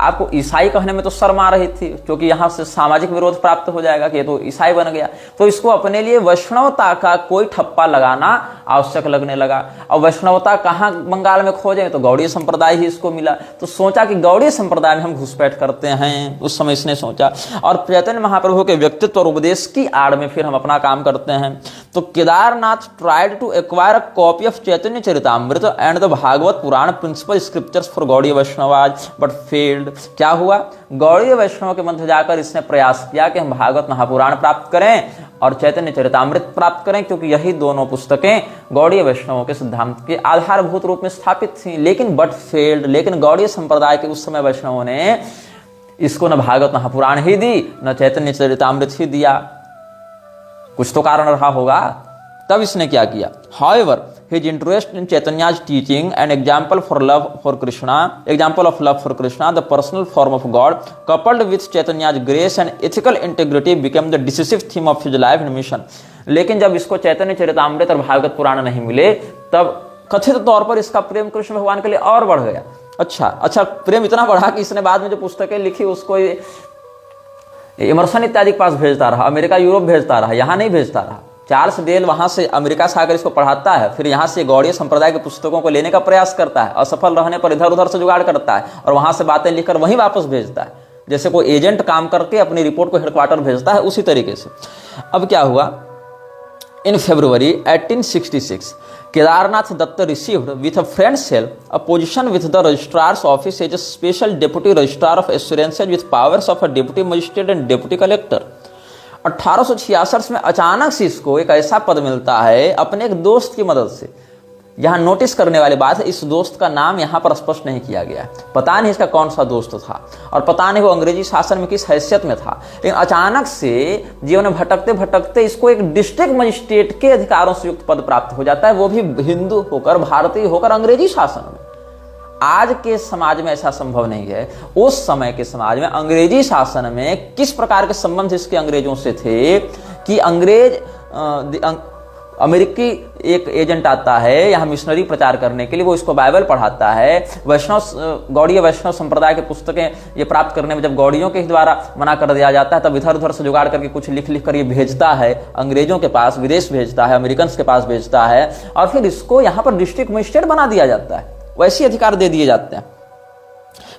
Speaker 1: आपको ईसाई कहने में तो शर्म आ रही थी, क्योंकि यहाँ से सामाजिक विरोध प्राप्त हो जाएगा कि ये तो ईसाई बन गया। तो इसको अपने लिए वैष्णवता का कोई ठप्पा लगाना आवश्यक लगने लगा। और वैष्णवता कहाँ बंगाल में खोजे, तो गौड़ीय संप्रदाय ही इसको मिला। तो सोचा कि गौड़ीय संप्रदाय में हम घुसपैठ करते हैं, उस समय इसने सोचा, और चैतन्य महाप्रभु के व्यक्तित्व और उपदेश की आड़ में फिर हम अपना काम करते हैं। तो Kedarnath tried to acquire a copy of Chaitanya Charitamrita and the Bhagavata Purana principal scriptures for Gaudiya Vaishnavas but failed. क्या हुआ, गौड़ीय वैष्णव के मध्य जाकर इसने प्रयास किया कि हम भागवत महापुराण प्राप्त करें और चैतन्य चरितामृत प्राप्त करें, क्योंकि यही दोनों पुस्तकें गौड़ीय वैष्णवों के सिद्धांत के आधारभूत रूप में स्थापित थी। लेकिन बट फेल्ड, लेकिन गौड़ीय संप्रदाय के उस समय वैष्णवों ने इसको न भागवत महापुराण ही दी, न चैतन्य चरितामृत ही दिया। कुछ तो कारण रहा होगा। तब इसने क्या किया, however his interest in Chaitanya's teaching, an example of love for Krishna, the personal form of God, coupled with Chaitanya's grace and ethical integrity, became the decisive theme of his life and mission. लेकिन जब इसको चैतन्य चरितामृत और भागवत पुराण नहीं मिले, तब कथित तौर पर इसका प्रेम कृष्ण भगवान के लिए और बढ़ गया। अच्छा प्रेम इतना बढ़ा कि इसने बाद में जो पुस्तकें लिखी उसको इमर्सन इत्यादि के पास भेजता रहा, अमेरिका यूरोप भेजता रहा, यहाँ नहीं भेजता रहा। चार्ल्स डेल वहां से अमेरिका से आकर इसको पढ़ाता है, फिर यहाँ से गौड़ीय संप्रदाय के पुस्तकों को लेने का प्रयास करता है, असफल रहने पर इधर उधर से जुगाड़ करता है और वहां से बातें लिखकर वहीं वापस भेजता है, जैसे कोई एजेंट काम करके अपनी रिपोर्ट को हेडक्वार्टर भेजता है, उसी तरीके से। अब क्या हुआ, इन February 1866 Kedarnath Datta received with a friend's help a position with the registrar's office as a special deputy registrar of assurances with powers of a deputy magistrate and deputy collector। 1866 में अचानक से इसको एक ऐसा पद मिलता है अपने एक दोस्त की मदद से। यहाँ नोटिस करने वाली बात है, इस दोस्त का नाम यहाँ पर स्पष्ट नहीं किया गया है, पता नहीं इसका कौन सा दोस्त था और पता नहीं वो अंग्रेजी शासन में किस हैसियत में था। लेकिन अचानक से जीवन में भटकते भटकते इसको एक डिस्ट्रिक्ट मजिस्ट्रेट के अधिकारों से युक्त पद प्राप्त हो जाता है, वो भी हिंदू होकर, भारतीय होकर, अंग्रेजी शासन में। आज के समाज में ऐसा संभव नहीं है। उस समय के समाज में अंग्रेजी शासन में किस प्रकार के संबंध इसके अंग्रेजों से थे कि अमेरिकी एक एजेंट आता है यहाँ मिशनरी प्रचार करने के लिए, वो इसको बाइबल पढ़ाता है। गौड़ीय वैष्णव संप्रदाय के पुस्तकें ये प्राप्त करने में जब गौड़ियों के द्वारा मना कर दिया जाता है, तब इधर उधर से जुगाड़ करके कुछ लिख लिख कर ये भेजता है अंग्रेजों के पास, विदेश भेजता है, अमेरिकन के पास भेजता है, और फिर इसको यहाँ पर डिस्ट्रिक्ट मजिस्ट्रेट बना दिया जाता है, वैसे अधिकार दे दिए जाते हैं।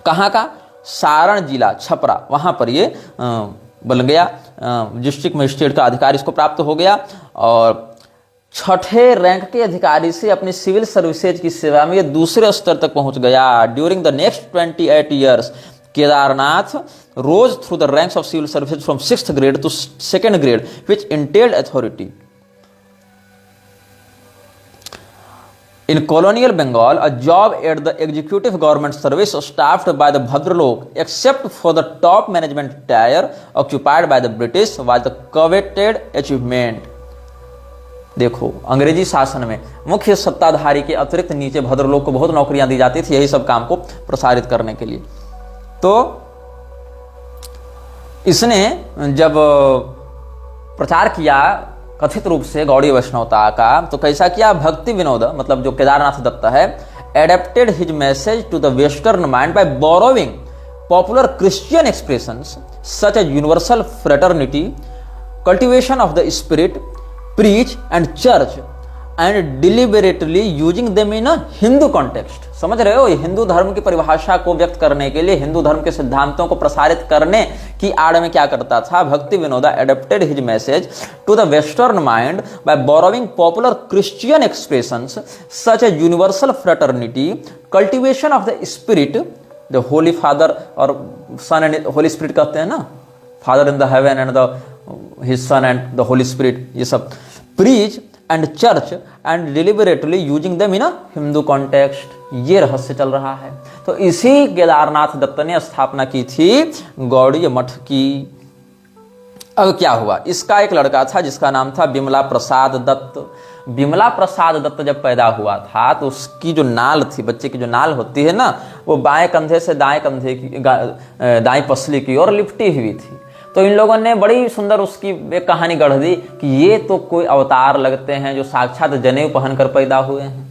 Speaker 1: कहाँ का, सारण जिला छपरा, वहां पर ये बन गया, डिस्ट्रिक्ट मजिस्ट्रेट का अधिकार इसको प्राप्त हो गया और 6ठे रैंक के अधिकारी से अपनी सिविल सर्विसेज की सेवा में ये दूसरे स्तर तक पहुंच गया। During the next 28 years Kedarnath rose through the ranks of civil services from 6th grade to 2nd grade, which entailed authority. In colonial Bengal, a job at the executive government service staffed by the Bhadralok, except for the top management tier occupied by the British, was the coveted achievement. देखो, अंग्रेजी शासन में मुख्य सत्ताधारी के अतिरिक्त नीचे भद्रलोक को बहुत नौकरियां दी जाती थी, यही सब काम को प्रसारित करने के लिए। तो इसने जब प्रचार किया कथित रूप से गौड़ीय वैष्णवता का, तो कैसा किया? भक्ति विनोद, मतलब जो केदारनाथ दत्त है, adapted his message to the western mind by borrowing popular Christian expressions such as universal fraternity, cultivation of the spirit, preach and church and deliberately using them in a Hindu context. समझ रहे हो, ये हिंदू धर्म की परिभाषा को व्यक्त करने के लिए, हिंदू धर्म के सिद्धांतों को प्रसारित करने की आड़ में क्या करता था? Bhakti Vinoda adapted his message to the western mind by borrowing popular Christian expressions such a universal fraternity, cultivation of the spirit, the holy father और सन एंड होली स्पिरिट कहते हैं ना, father in the heaven and the his son and the holy spirit, ये सब, preach and church and deliberately using them in a Hindu context, ये रहस्य चल रहा है। तो इसी केदारनाथ दत्त ने स्थापना की थी गौड़ीय मठ की। अब क्या हुआ? इसका एक लड़का था जिसका नाम था बिमला प्रसाद दत्त। बिमला प्रसाद दत्त जब पैदा हुआ था तो उसकी जो नाल थी, बच्चे की जो नाल होती है ना, वो बाएं कंधे से दाएं कंधे की, दाएं पसली की ओर लिपटी हुई थी। तो इन लोगों ने बड़ी सुंदर उसकी एक कहानी गढ़ दी कि ये तो कोई अवतार लगते हैं जो साक्षात जनेऊ पहनकर पैदा हुए हैं।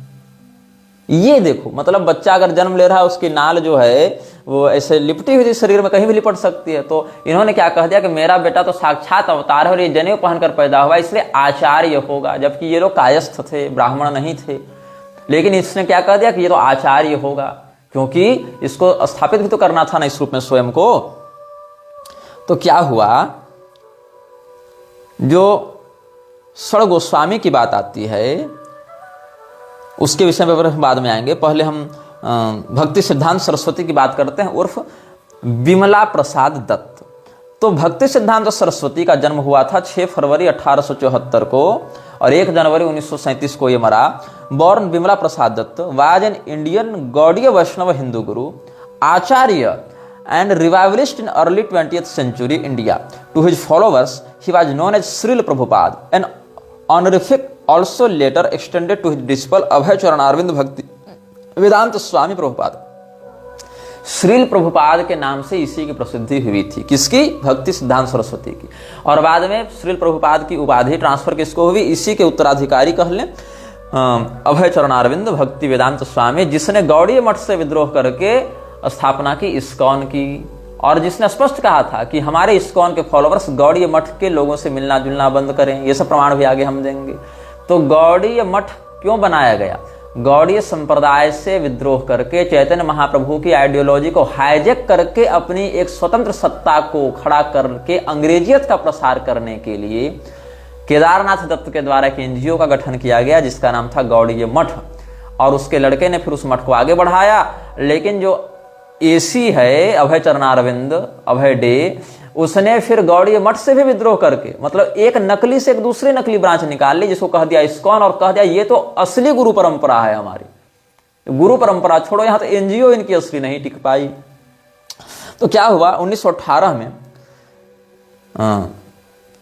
Speaker 1: ये देखो, मतलब बच्चा अगर जन्म ले रहा है, उसकी नाल जो है वो ऐसे लिपटी हुई शरीर में, कहीं भी लिपट सकती है। तो इन्होंने क्या कह दिया कि मेरा बेटा तो साक्षात अवतार है और ये जनेऊ पहनकर पैदा हुआ, इसलिए आचार्य होगा। जबकि ये लोग कायस्थ थे, ब्राह्मण नहीं थे, लेकिन इसने क्या कह दिया कि ये तो आचार्य होगा, क्योंकि इसको स्थापित भी तो करना था ना इस रूप में स्वयं को। तो क्या हुआ, जो सड़ गोस्वामी की बात आती है उसके विषय में बाद में आएंगे। पहले हम भक्ति सिद्धांत सरस्वती की बात करते हैं, उर्फ बिमला प्रसाद दत्त। तो भक्ति सिद्धांत सरस्वती का जन्म हुआ था 6 फरवरी 1874 को और 1 जनवरी 1937 को ये मरा। Born Bimala Prasad Datta was an Indian Gaudiya Vaishnava Hindu guru, acharya and revivalist in early 20th century India. To his followers, he was known as Srila Prabhupada, an honorific also later extended to his disciple Abhay Charan Arvind Bhakti Vedanta Swami Prabhupada. Srila Prabhupada के नाम से इसी की प्रसिद्धि हुई थी। किसकी? भक्ति सिद्धांत सरस्वती की। और बाद में श्रील प्रभुपाद की उपाधि ट्रांसफर किसको हुई? इसी के उत्तराधिकारी कह लें, अभय चरण अरविंद भक्ति वेदांत स्वामी, जिसने गौड़ीय मठ से विद्रोह करके स्थापना की इस्कॉन की, और जिसने स्पष्ट कहा था कि हमारे इस्कॉन के फॉलोवर्स गौड़ीय मठ के लोगों से मिलना जुलना बंद करें। ये सब प्रमाण भी आगे हम देंगे। तो गौड़ीय मठ क्यों बनाया गया? गौड़ीय संप्रदाय से विद्रोह करके चैतन्य महाप्रभु की आइडियोलॉजी को हाईजैक करके अपनी एक स्वतंत्र सत्ता को खड़ा करके अंग्रेजियत का प्रसार करने के लिए केदारनाथ दत्त के द्वारा एक एनजीओ का गठन किया गया जिसका नाम था गौड़ीय मठ। और उसके लड़के ने फिर उस मठ को आगे बढ़ाया। लेकिन जो एसी है अभय चरणारविंद, अभय डे, उसने फिर गौड़ीय मठ से भी विद्रोह करके, मतलब एक नकली से एक दूसरी नकली ब्रांच निकाल ली, जिसको कह दिया इस्कॉन, और कह दिया ये तो असली गुरु परंपरा है हमारी। गुरु परंपरा छोड़ो, यहां तो एनजीओ इनकी असली नहीं टिक पाई। तो क्या हुआ, 1918 में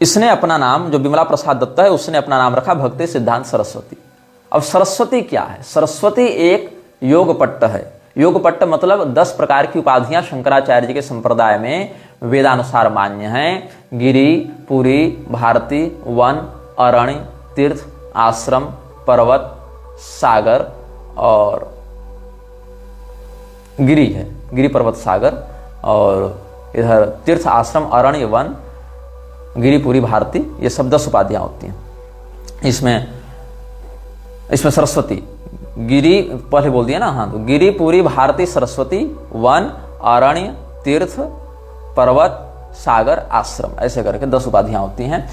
Speaker 1: इसने अपना नाम, जो बिमला प्रसाद दत्त है, उसने अपना नाम रखा भक्ति सिद्धांत सरस्वती। अब सरस्वती क्या है? सरस्वती एक योगपट्ट है। योगपट्ट मतलब 10 प्रकार की उपाधियां शंकराचार्य जी के संप्रदाय में वेदानुसार मान्य हैं। गिरि, पुरी, भारती, वन, अरण्य, तीर्थ, आश्रम, पर्वत, सागर और गिरि है, गिरि पर्वत सागर, और इधर तीर्थ, आश्रम, अरण्य, वन, गिरि, पुरी, भारती, ये सब 10 उपाधियां होती हैं। इसमें सरस्वती, गिरि पहले बोल दिया ना, हाँ, तो गिरि, पुरी, भारती, सरस्वती, वन, अरण्य, तीर्थ, पर्वत, सागर, आश्रम, ऐसे करके 10 उपाधियां होती हैं।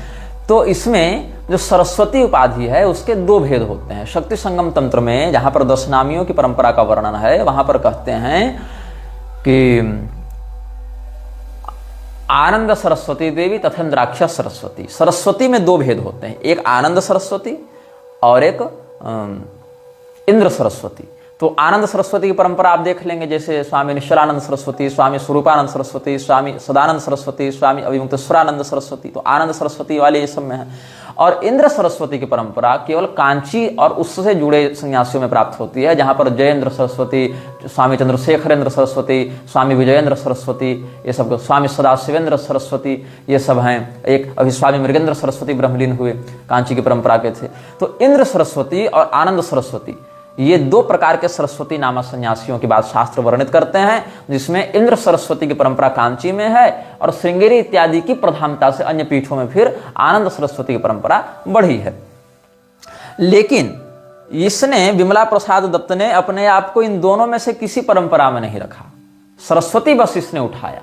Speaker 1: तो इसमें जो सरस्वती उपाधि है उसके 2 भेद होते हैं। शक्ति संगम तंत्र में जहां पर 10 नामियों की परंपरा का वर्णन है, वहां पर कहते हैं कि आनंद सरस्वती देवी तथा इंद्राक्ष सरस्वती। सरस्वती में 2 भेद होते हैं, एक आनंद सरस्वती और एक इंद्र सरस्वती। तो आनंद सरस्वती की परंपरा आप देख लेंगे, जैसे स्वामी निश्चलानंद सरस्वती, स्वामी स्वरूपानंद सरस्वती, स्वामी सदानंद सरस्वती, स्वामी अभिमुक्तेश्वरानंद सरस्वती। तो आनंद सरस्वती वाले ये सब में है। और इंद्र सरस्वती की परंपरा केवल कांची और उससे जुड़े सन्यासियों में प्राप्त होती है, जहां पर जयेंद्र सरस्वती, स्वामी चंद्रशेखरेंद्र सरस्वती, स्वामी विजयेंद्र सरस्वती, ये सब, स्वामी सदाशिवेंद्र सरस्वती, ये सब हैं। एक अभी स्वामी मृगेंद्र सरस्वती ब्रह्मलीन हुए, कांची की परंपरा के थे। तो इंद्र सरस्वती और आनंद सरस्वती, ये 2 प्रकार के सरस्वती नामक सन्यासियों की बात शास्त्र वर्णित करते हैं, जिसमें इंद्र सरस्वती की परंपरा कांची में है और श्रृंगेरी इत्यादि की प्रधानता से अन्य पीठों में फिर आनंद सरस्वती की परंपरा बढ़ी है। लेकिन इसने, विमला प्रसाद दत्त ने अपने आप को इन दोनों में से किसी परंपरा में नहीं रखा। सरस्वती बस इसने उठाया,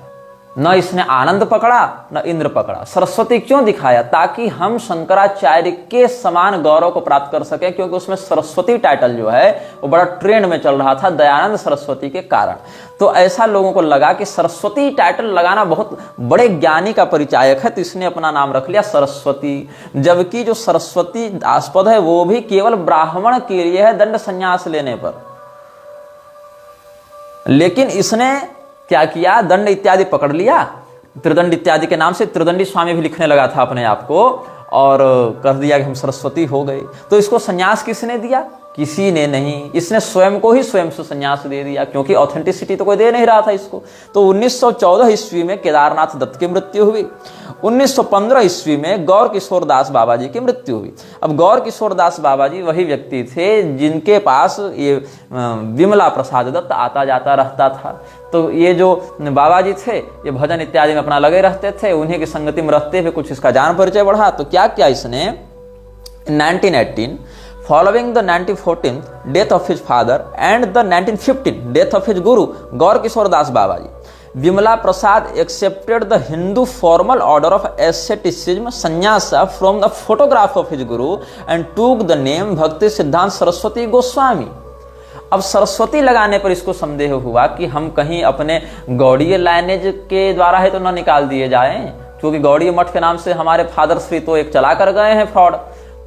Speaker 1: न इसने आनंद पकड़ा न इंद्र पकड़ा। सरस्वती क्यों दिखाया? ताकि हम शंकराचार्य के समान गौरव को प्राप्त कर सके, क्योंकि उसमें सरस्वती टाइटल जो है वो बड़ा ट्रेंड में चल रहा था दयानंद सरस्वती के कारण। तो ऐसा लोगों को लगा कि सरस्वती टाइटल लगाना बहुत बड़े ज्ञानी का परिचायक है, तो इसने अपना नाम रख लिया सरस्वती। जबकि जो सरस्वती आस्पद है वो भी केवल ब्राह्मण के लिए है दंड संन्यास लेने पर। लेकिन इसने क्या किया? दंड इत्यादि पकड़ लिया, त्रिदंड इत्यादि के नाम से त्रिदंडी स्वामी भी लिखने लगा था अपने आप को, और कह दिया कि हम सरस्वती हो गए। तो इसको संन्यास किसने दिया? किसी ने नहीं, इसने स्वयं को ही स्वयं से संन्यास दे दिया, क्योंकि ऑथेंटिसिटी तो कोई दे नहीं रहा था इसको। तो 1914 ईस्वी में केदारनाथ दत्त की मृत्यु हुई। 1915 ईस्वी में गौर किशोर दास बाबा जी की मृत्यु हुई। अब गौर किशोर दास बाबा जी वही व्यक्ति थे जिनके पास ये विमला प्रसाद दत्त आता जाता रहता था। तो ये जो बाबा जी थे ये भजन इत्यादि में अपना लगे रहते थे, उन्हीं की संगति में रहते हुए कुछ इसका जान परिचय बढ़ा। तो क्या किया इसने? 1918 following the 1914 death of his father and the 1915 death of his guru Gaur Kishore Das Babaji, Vimala Prasad accepted the Hindu formal order of asceticism sannyasa from the photograph of his guru and took the name Bhakti Siddhant Saraswati Goswami। अब सरस्वती लगाने पर इसको संदेह हुआ कि हम कहीं अपने गौड़ीय लाइनेज के द्वारा है तो न निकाल दिए जाएं, क्योंकि गौड़ीय मठ के नाम से हमारे फादर श्री तो एक चला कर गए हैं फ्रॉड।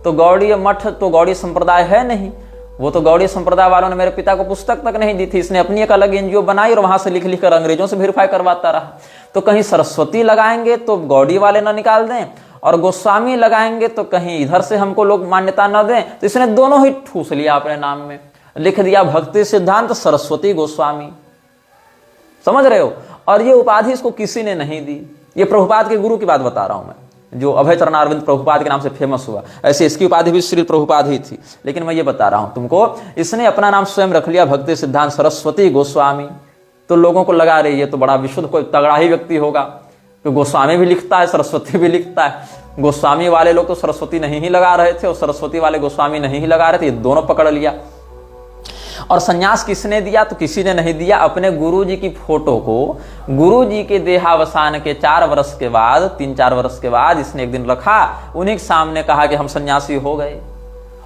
Speaker 1: तो गौड़ीय मठ तो गौड़ीय संप्रदाय है नहीं, वो तो गौड़ीय संप्रदाय वालों ने मेरे पिता को पुस्तक तक नहीं दी थी। इसने अपनी एक अलग एनजीओ बनाई और वहां से लिख लिख कर अंग्रेजों से वेरीफाई करवाता रहा। तो कहीं सरस्वती लगाएंगे तो गौड़ी वाले ना निकाल दें, और गोस्वामी लगाएंगे तो कहीं इधर से हमको लोग मान्यता न दें। तो इसने दोनों ही ठूस लिया अपने नाम में, लिख दिया भक्ति सिद्धांत सरस्वती गोस्वामी। समझ रहे हो? और ये उपाधि इसको किसी ने नहीं दी। ये प्रभुपाद के गुरु की बात बता रहा हूं मैं, जो अभय चरण अरविंद प्रभुपाद के नाम से फेमस हुआ। ऐसे इसकी उपाधि भी श्री प्रभुपाद ही थी, लेकिन मैं ये बता रहा हूं तुमको, इसने अपना नाम स्वयं रख लिया भक्ति सिद्धांत सरस्वती गोस्वामी। तो लोगों को लगा रही है तो बड़ा विशुद्ध कोई तगड़ा ही व्यक्ति होगा, तो गोस्वामी भी लिखता है सरस्वती भी लिखता है। गोस्वामी वाले लोग तो सरस्वती नहीं ही लगा रहे थे और सरस्वती वाले गोस्वामी नहीं ही लगा रहे थे, ये दोनों पकड़ लिया। और संन्यास किसने दिया? तो किसी ने नहीं दिया। अपने गुरु जी की फोटो को गुरु जी के देहावसान के 4 वर्ष के बाद, 3-4 वर्ष के बाद इसने एक दिन रखा, उन्हीं के सामने कहा कि हम सन्यासी हो गए,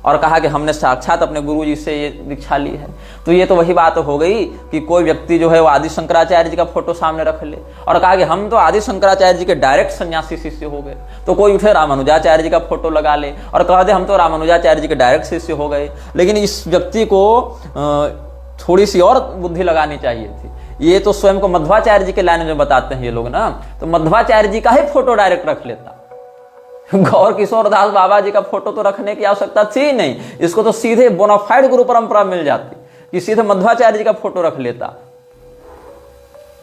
Speaker 1: और कहा कि हमने साक्षात अपने गुरु जी से ये दीक्षा ली है। तो ये तो वही बात हो गई कि कोई व्यक्ति जो है वो आदि शंकराचार्य जी का फोटो सामने रख ले और कहा कि हम तो आदि शंकराचार्य जी के डायरेक्ट सन्यासी शिष्य हो गए। तो कोई उठे रामानुजाचार्य जी का फोटो लगा ले और कह दे हम तो रामानुजाचार्य जी के डायरेक्ट शिष्य हो गए। लेकिन इस व्यक्ति को थोड़ी सी और बुद्धि लगानी चाहिए थी। ये तो स्वयं को मध्वाचार्य जी के लाइन में बताते हैं ये लोग ना, तो मध्वाचार्य जी का ही फोटो डायरेक्ट रख लेता। गौर किशोर दास बाबा जी का फोटो तो रखने की आवश्यकता थी नहीं, इसको तो सीधे बोनाफाइड गुरु परंपरा मिल जाती कि सीधे मध्वाचार्य जी का फोटो रख लेता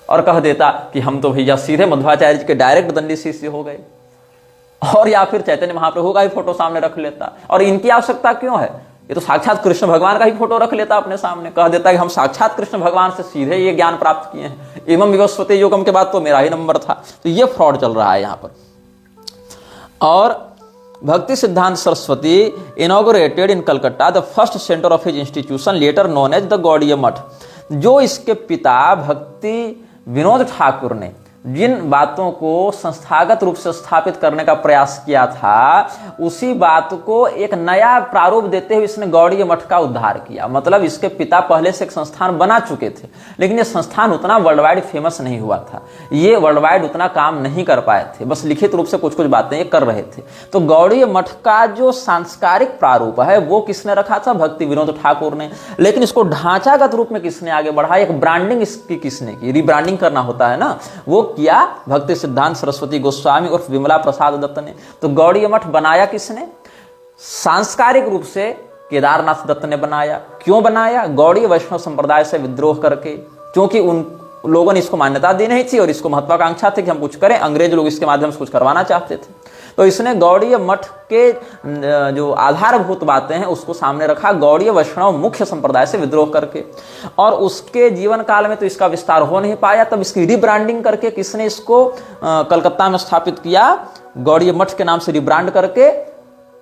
Speaker 1: और कह देता कि हम तो भैया सीधे मध्वाचार्य जी के डायरेक्ट दंडी शिष्य हो गए। और या फिर चैतन्य महाप्रभु का ही फोटो सामने रख लेता। और इनकी आवश्यकता क्यों है? ये तो साक्षात कृष्ण भगवान का ही फोटो रख लेता अपने सामने, कह देता कि हम साक्षात कृष्ण भगवान से सीधे ये ज्ञान प्राप्त किए हैं। एवं विवस्वते योगम के बाद तो मेरा ही नंबर था। तो ये फ्रॉड चल रहा है यहाँ पर। और Bhakti Siddhanta Saraswati inaugurated in Calcutta the first centre of his institution later known as the Gaudiya Math. जो इसके पिता भक्ति विनोद ठाकुर ने जिन बातों को संस्थागत रूप से स्थापित करने का प्रयास किया था, उसी बात को एक नया प्रारूप देते हुए इसने गौड़ीय मठ का उद्धार किया। मतलब इसके पिता पहले से एक संस्थान बना चुके थे, लेकिन ये संस्थान उतना वर्ल्ड वाइड फेमस नहीं हुआ था, ये वर्ल्ड वाइड उतना काम नहीं कर पाए थे, बस लिखित रूप से कुछ कुछ बातें ये कर रहे थे। तो गौड़ीय मठ का जो सांस्कारिक प्रारूप है वो किसने रखा था? भक्ति विनोद ठाकुर ने। लेकिन इसको ढांचागत रूप में किसने आगे बढ़ाया? एक ब्रांडिंग इसकी किसने की? रिब्रांडिंग करना होता है ना, वो किया भक्ति सिद्धांत सरस्वती गोस्वामी और विमला प्रसाद दत्त ने। तो गौड़ीय मठ बनाया किसने? सांस्कारिक रूप से केदारनाथ दत्त ने बनाया। क्यों बनाया? गौड़ीय वैष्णव संप्रदाय से विद्रोह करके, क्योंकि उन लोगों ने इसको मान्यता दी नहीं थी और इसको महत्वाकांक्षा थी कि हम कुछ करें, अंग्रेज लोग इसके माध्यम से कुछ करवाना चाहते थे। तो इसने गौड़ीय मठ के जो आधारभूत बातें हैं उसको सामने रखा, गौड़ीय वैष्णव मुख्य संप्रदाय से विद्रोह करके। और उसके जीवन काल में तो इसका विस्तार हो नहीं पाया, तब इसकी रिब्रांडिंग करके किसने इसको कलकत्ता में स्थापित किया? गौड़ीय मठ के नाम से रिब्रांड करके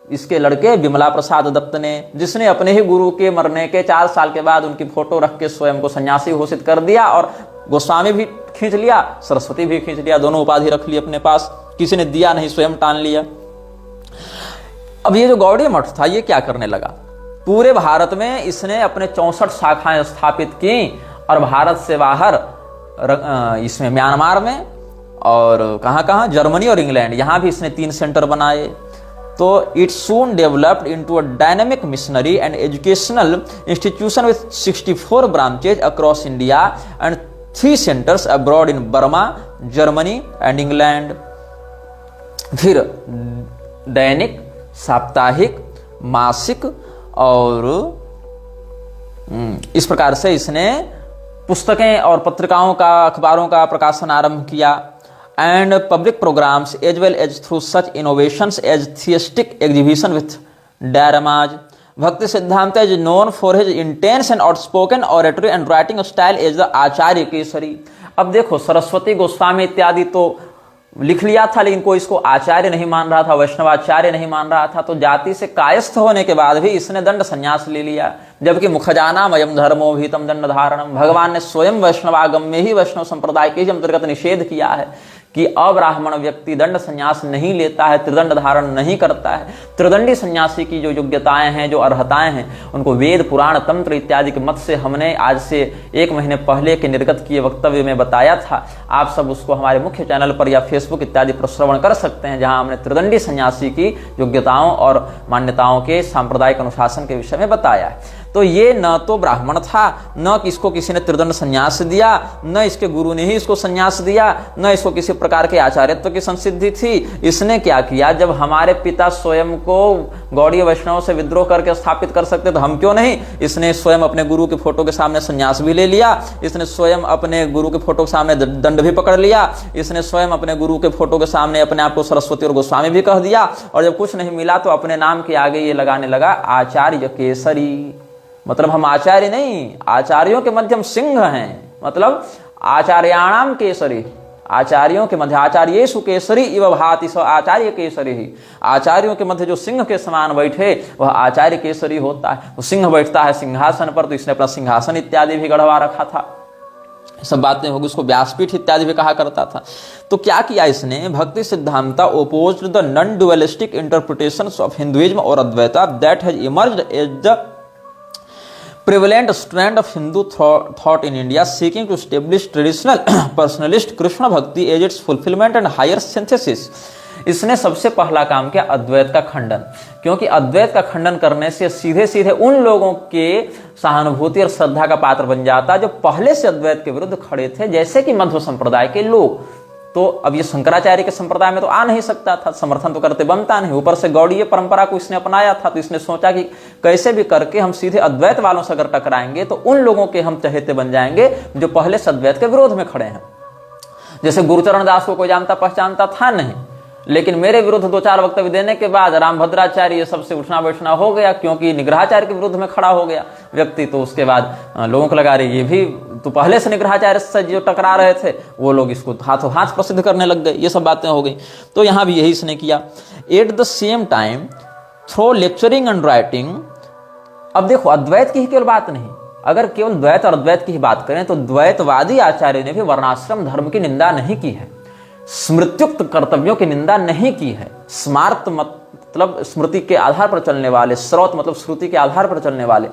Speaker 1: इसके लड़के विमला प्रसाद दत्त ने, जिसने अपने ही गुरु के मरने के 4 साल के बाद उनकी फोटो रख के स्वयं को सन्यासी घोषित कर दिया और गोस्वामी भी खींच लिया, सरस्वती भी खींच लिया, दोनों उपाधि रख ली अपने पास, किसी ने दिया नहीं, स्वयं टान लिया। अब ये जो गौड़ीय मठ था ये क्या करने लगा? पूरे भारत में इसने अपने 64 शाखाएं स्थापित की और भारत से बाहर इसमें म्यांमार में और कहां जर्मनी और इंग्लैंड, यहां भी इसने 3 सेंटर बनाए। तो it soon developed into a dynamic missionary and educational institution with 64 branches across India and 3 centres abroad in Burma, Germany and England. फिर दैनिक, साप्ताहिक, मासिक और इस प्रकार से इसने पुस्तकें और पत्रिकाओं का, अखबारों का प्रकाशन आरंभ किया। And public programmes as well as through such innovations as theistic exhibition with dioramas. Bhakti Siddhanta is known for his intense and outspoken oratory and writing style as the Acharya Kesari. अब देखो, सरस्वती गोस्वामी इत्यादि तो लिख लिया था, लेकिन कोई इसको आचार्य नहीं मान रहा था, वैष्णवाचार्य नहीं मान रहा था। तो जाति से कायस्थ होने के बाद भी इसने दंड संन्यास ले लिया, जबकि मुखजाना मयम धर्मो भीतम दंड धारणम, भगवान ने स्वयं वैष्णवागम में ही वैष्णव संप्रदाय के अंतर्गत निषेध किया है कि अब्राह्मण व्यक्ति दंड संन्यास नहीं लेता है, त्रिदंड धारण नहीं करता है। त्रिदंडी सन्यासी की जो योग्यताएं हैं, जो अर्हताएं हैं, उनको वेद, पुराण, तंत्र इत्यादि के मत से हमने आज से 1 महीने पहले के निर्गत किए वक्तव्य में बताया था। आप सब उसको हमारे मुख्य चैनल पर या फेसबुक इत्यादि पर श्रवण कर सकते हैं, जहां हमने त्रिदंडी सन्यासी की योग्यताओं और मान्यताओं के सांप्रदायिक अनुशासन के विषय में बताया है। तो ये न तो ब्राह्मण था, न इसको किसी ने त्रिदंड संन्यास दिया, न इसके गुरु ने ही इसको संन्यास दिया, न इसको किसी प्रकार के आचार्यत्व की संसिद्धि थी। इसने क्या किया? जब हमारे पिता स्वयं को गौड़ीय वैष्णव से विद्रोह करके स्थापित कर सकते तो हम क्यों नहीं? इसने स्वयं अपने गुरु के फोटो के सामने संन्यास भी ले लिया, इसने स्वयं अपने गुरु के फोटो के सामने दंड भी पकड़ लिया, इसने स्वयं अपने गुरु के फोटो के सामने अपने आप को सरस्वती और गोस्वामी भी कह दिया, और जब कुछ नहीं मिला तो अपने नाम के आगे ये लगाने लगा आचार्य केसरी। मतलब हम आचार्य नहीं, आचार्यों के मध्य हम सिंह हैं। मतलब आचार्याणाम केसरी, आचार्यों के मध्य आचार्येषु केसरी इव भाति स आचार्य केसरी ही। आचार्यों के मध्य जो सिंह के समान बैठे वह आचार्य केसरी होता है। वो सिंह बैठता है सिंहासन पर, तो इसने अपना सिंहासन इत्यादि भी गढ़वा रखा था। सब बातें होगी, उसको व्यासपीठ इत्यादि भी कहा करता था। तो क्या किया इसने? Bhakti Siddhanta opposed the non dualistic interpretations of Hinduism और Advaita that has emerged as the prevalent strand of Hindu thought in India, seeking to establish traditional personalist Krishna Bhakti as its fulfillment and higher synthesis. इसने सबसे पहला काम किया अद्वैत का खंडन, क्योंकि अद्वैत का खंडन करने से सीधे सीधे उन लोगों के सहानुभूति और श्रद्धा का पात्र बन जाता जो पहले से अद्वैत के विरुद्ध खड़े थे, जैसे कि मध्व संप्रदाय के लोग। तो अब ये शंकराचार्य के संप्रदाय में तो आ नहीं सकता था, समर्थन तो करते बनता नहीं। ऊपर से गौड़ीय परंपरा को इसने अपनाया था, तो इसने सोचा कि कैसे भी करके हम सीधे अद्वैत वालों से अगर टकराएंगे तो उन लोगों के हम चहेते बन जाएंगे जो पहले से अद्वैत के विरोध में खड़े हैं। जैसे गुरुचरण दास को कोई जानता पहचानता था नहीं, लेकिन मेरे विरुद्ध 2-4 वक्तव्य देने के बाद रामभद्राचार्य ये सबसे उठना बैठना हो गया, क्योंकि निग्रहाचार्य के विरुद्ध में खड़ा हो गया व्यक्ति। तो उसके बाद लोगों को लगा रहे ये भी तो पहले से निग्रहाचार्य से जो टकरा रहे थे, वो लोग इसको हाथों हाथ प्रसिद्ध करने लग गए। ये सब बातें हो गई। तो यहां भी यही इसने किया। Eight the same time through lecturing and writing. अब देखो, अद्वैत की ही केवल बात नहीं, अगर केवल द्वैत और अद्वैत की ही बात करें तो द्वैतवादी आचार्यों ने भी वर्णाश्रम धर्म की निंदा नहीं की है, स्मृत्युक्त कर्तव्यों की निंदा नहीं की है। स्मार्त मतलब स्मृति के आधार पर चलने वाले, स्रोत मतलब श्रुति के आधार पर चलने वाले,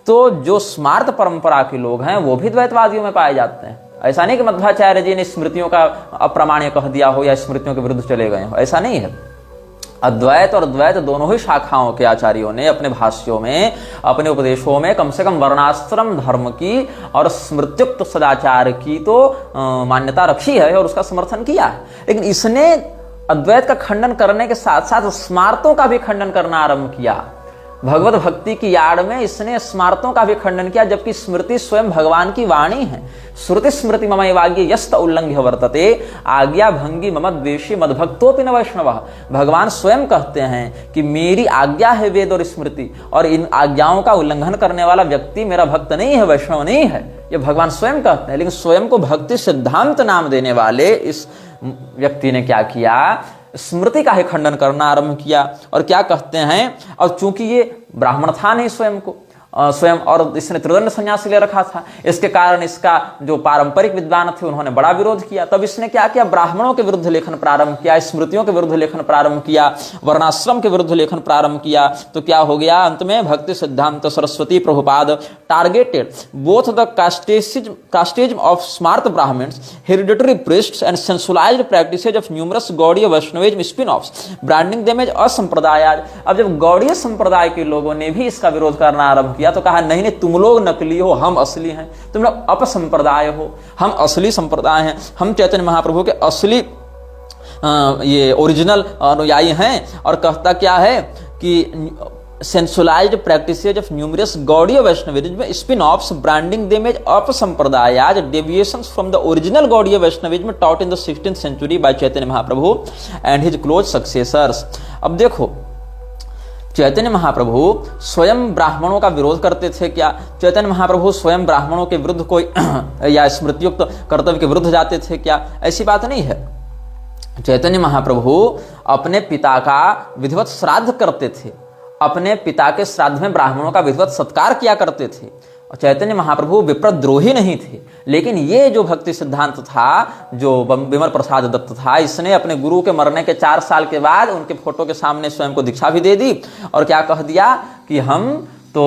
Speaker 1: तो जो स्मार्त परंपरा के लोग हैं वो भी द्वैतवादियों में पाए जाते हैं। ऐसा नहीं कि मध्वाचार्य जी ने स्मृतियों का अप्रामाण्य कह दिया हो या स्मृतियों के विरुद्ध चले गए हो, ऐसा नहीं है। अद्वैत और द्वैत दोनों ही शाखाओं के आचार्यों ने अपने भाष्यों में, अपने उपदेशों में कम से कम वर्णाश्रम धर्म की और स्मृत्युक्त सदाचार की तो मान्यता रखी है और उसका समर्थन किया है। लेकिन इसने अद्वैत का खंडन करने के साथ साथ स्मार्तों का भी खंडन करना आरंभ किया। भगवत भक्ति की याड में इसने स्मार्तों का भी खंडन किया, जबकि स्मृति स्वयं भगवान की वाणी है। श्रुति स्मृति ममैवाग्य यस्त उल्लंघ्य वर्तते आज्ञा भंगी मम द्वेषी मद्भक्तोपि न वैष्णव। भगवान स्वयं कहते हैं कि मेरी आज्ञा है वेद और स्मृति, और इन आज्ञाओं का उल्लंघन करने वाला व्यक्ति मेरा भक्त नहीं है, वैष्णव नहीं है। ये भगवान स्वयं कहते हैं। लेकिन स्वयं को भक्ति सिद्धांत नाम देने वाले इस व्यक्ति ने क्या किया, स्मृति का ही खंडन करना आरंभ किया। और क्या कहते हैं, और चूंकि ये ब्राह्मण था नहीं स्वयं और इसने त्रिदंड संन्यास ले रखा था, इसके कारण इसका जो पारंपरिक विद्वान थे उन्होंने बड़ा विरोध किया। तब इसने क्या किया, ब्राह्मणों के विरुद्ध लेखन प्रारंभ किया, स्मृतियों के विरुद्ध लेखन प्रारंभ किया, वर्णाश्रम के विरुद्ध लेखन प्रारंभ किया। तो क्या हो गया, अंत में Bhakti Siddhanta Saraswati Prabhupada targeted both the castes of Smarta Brahmins, hereditary priests and sensualised practices of numerous Gaudiya Vaishnavism spin-offs, branding them as asampradayas. अब जब गौड़ीय संप्रदाय के लोगों ने भी इसका विरोध करना आरंभ किया तो कहा नहीं, तुम लोग नकली हो, हम असली हैं, तुम लोग अपसंप्रदाय हो, हम असली संप्रदाय हैं, हम चैतन्य महाप्रभु के असली ये ओरिजिनल अनुयायी हैं। और कहता क्या है कि sensualised practices of numerous Gaudiya Vaishnavism spin-offs, branding them as apasampradayas, deviations from the original Gaudiya Vaishnavism taught in the 16th century by Chaitanya Mahaprabhu and his close successors. अब देखो, चैतन्य महाप्रभु स्वयं ब्राह्मणों का विरोध करते थे क्या? चैतन्य महाप्रभु स्वयं ब्राह्मणों के विरुद्ध कोई या स्मृतियुक्त कर्तव्य के विरुद्ध जाते थे क्या? ऐसी बात नहीं है। चैतन्य महाप्रभु अपने पिता का विधिवत श्राद्ध करते थे, अपने पिता के श्राद्ध में ब्राह्मणों का विधिवत सत्कार किया करते थे। और चैतन्य महाप्रभु विप्रद्रोही नहीं थे। लेकिन ये जो भक्ति सिद्धांत था, जो विमल प्रसाद दत्त था, इसने अपने गुरु के मरने के 4 साल के बाद उनके फोटो के सामने स्वयं को दीक्षा भी दे दी और क्या कह दिया कि हम तो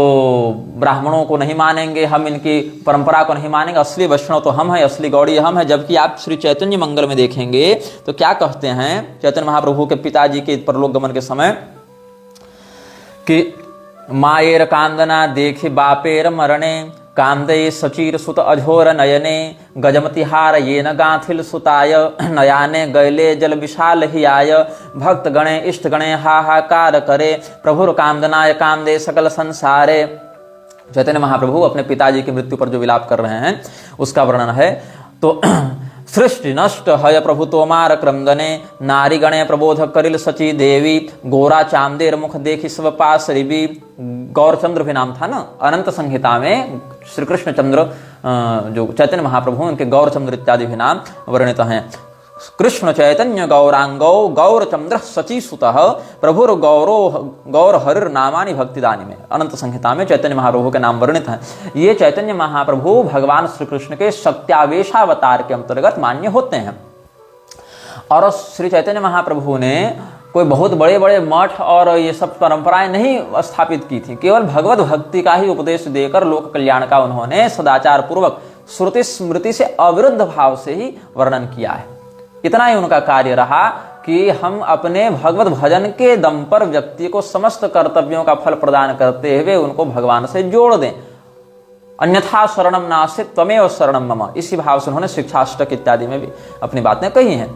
Speaker 1: ब्राह्मणों को नहीं मानेंगे, हम इनकी परंपरा को नहीं मानेंगे, असली वैष्णव तो हम हैं, असली गौड़ी हम हैं। जबकि आप श्री चैतन्य मंगल में देखेंगे तो क्या कहते हैं चैतन्य महाप्रभु के पिताजी के परलोक गमन के समय कि मायेर कांदना देखे बापेर मरणे, कांदे सचीर सुत अझोर नयने, गजमतिहार ये न गांथिल सुताय, नयाने गैले जल विशाल ही आय, भक्त गणे इष्ट गणे हाहाकार करे, प्रभुर कांदनाय कांदे सकल संसारे। चैतन्य महाप्रभु अपने पिताजी की मृत्यु पर जो विलाप कर रहे हैं उसका वर्णन है। तो सृष्टि नष्ट हय प्रभु तोमार क्रंदने, नारी गणे प्रबोध करिल सची देवी, गोरा चांदेर मुख देखी सब पास रिबी। गौरचंद्र भी नाम था ना, अनंत संहिता में श्री कृष्ण चंद्र जो चैतन्य महाप्रभु उनके गौरचंद्र इत्यादि भी नाम वर्णित हैं। कृष्ण चैतन्य गौरांगौ गौरचंद्र सची सुतः, प्रभुर गौर हरिर नामानि भक्तिदानी में अनंत संहिता में चैतन्य महाप्रभु के नाम वर्णित हैं। ये चैतन्य महाप्रभु भगवान श्री कृष्ण के सत्यावेशावतार के अंतर्गत मान्य होते हैं। और श्री चैतन्य महाप्रभु ने कोई बहुत बड़े बड़े मठ और ये सब परंपराएं नहीं स्थापित की थी, केवल भगवत भक्ति का ही उपदेश देकर लोक कल्याण का उन्होंने सदाचार पूर्वक श्रुति स्मृति से अविरुद्ध भाव से ही वर्णन किया है। इतना ही उनका कार्य रहा कि हम अपने भगवत भजन के दम पर व्यक्ति को समस्त कर्तव्यों का फल प्रदान करते हुए उनको भगवान से जोड़ दें। अन्यथा शरणम नास्ति त्वमेव शरणम मम, इसी भाव से उन्होंने शिक्षाष्टक इत्यादि में भी अपनी बातें कही हैं।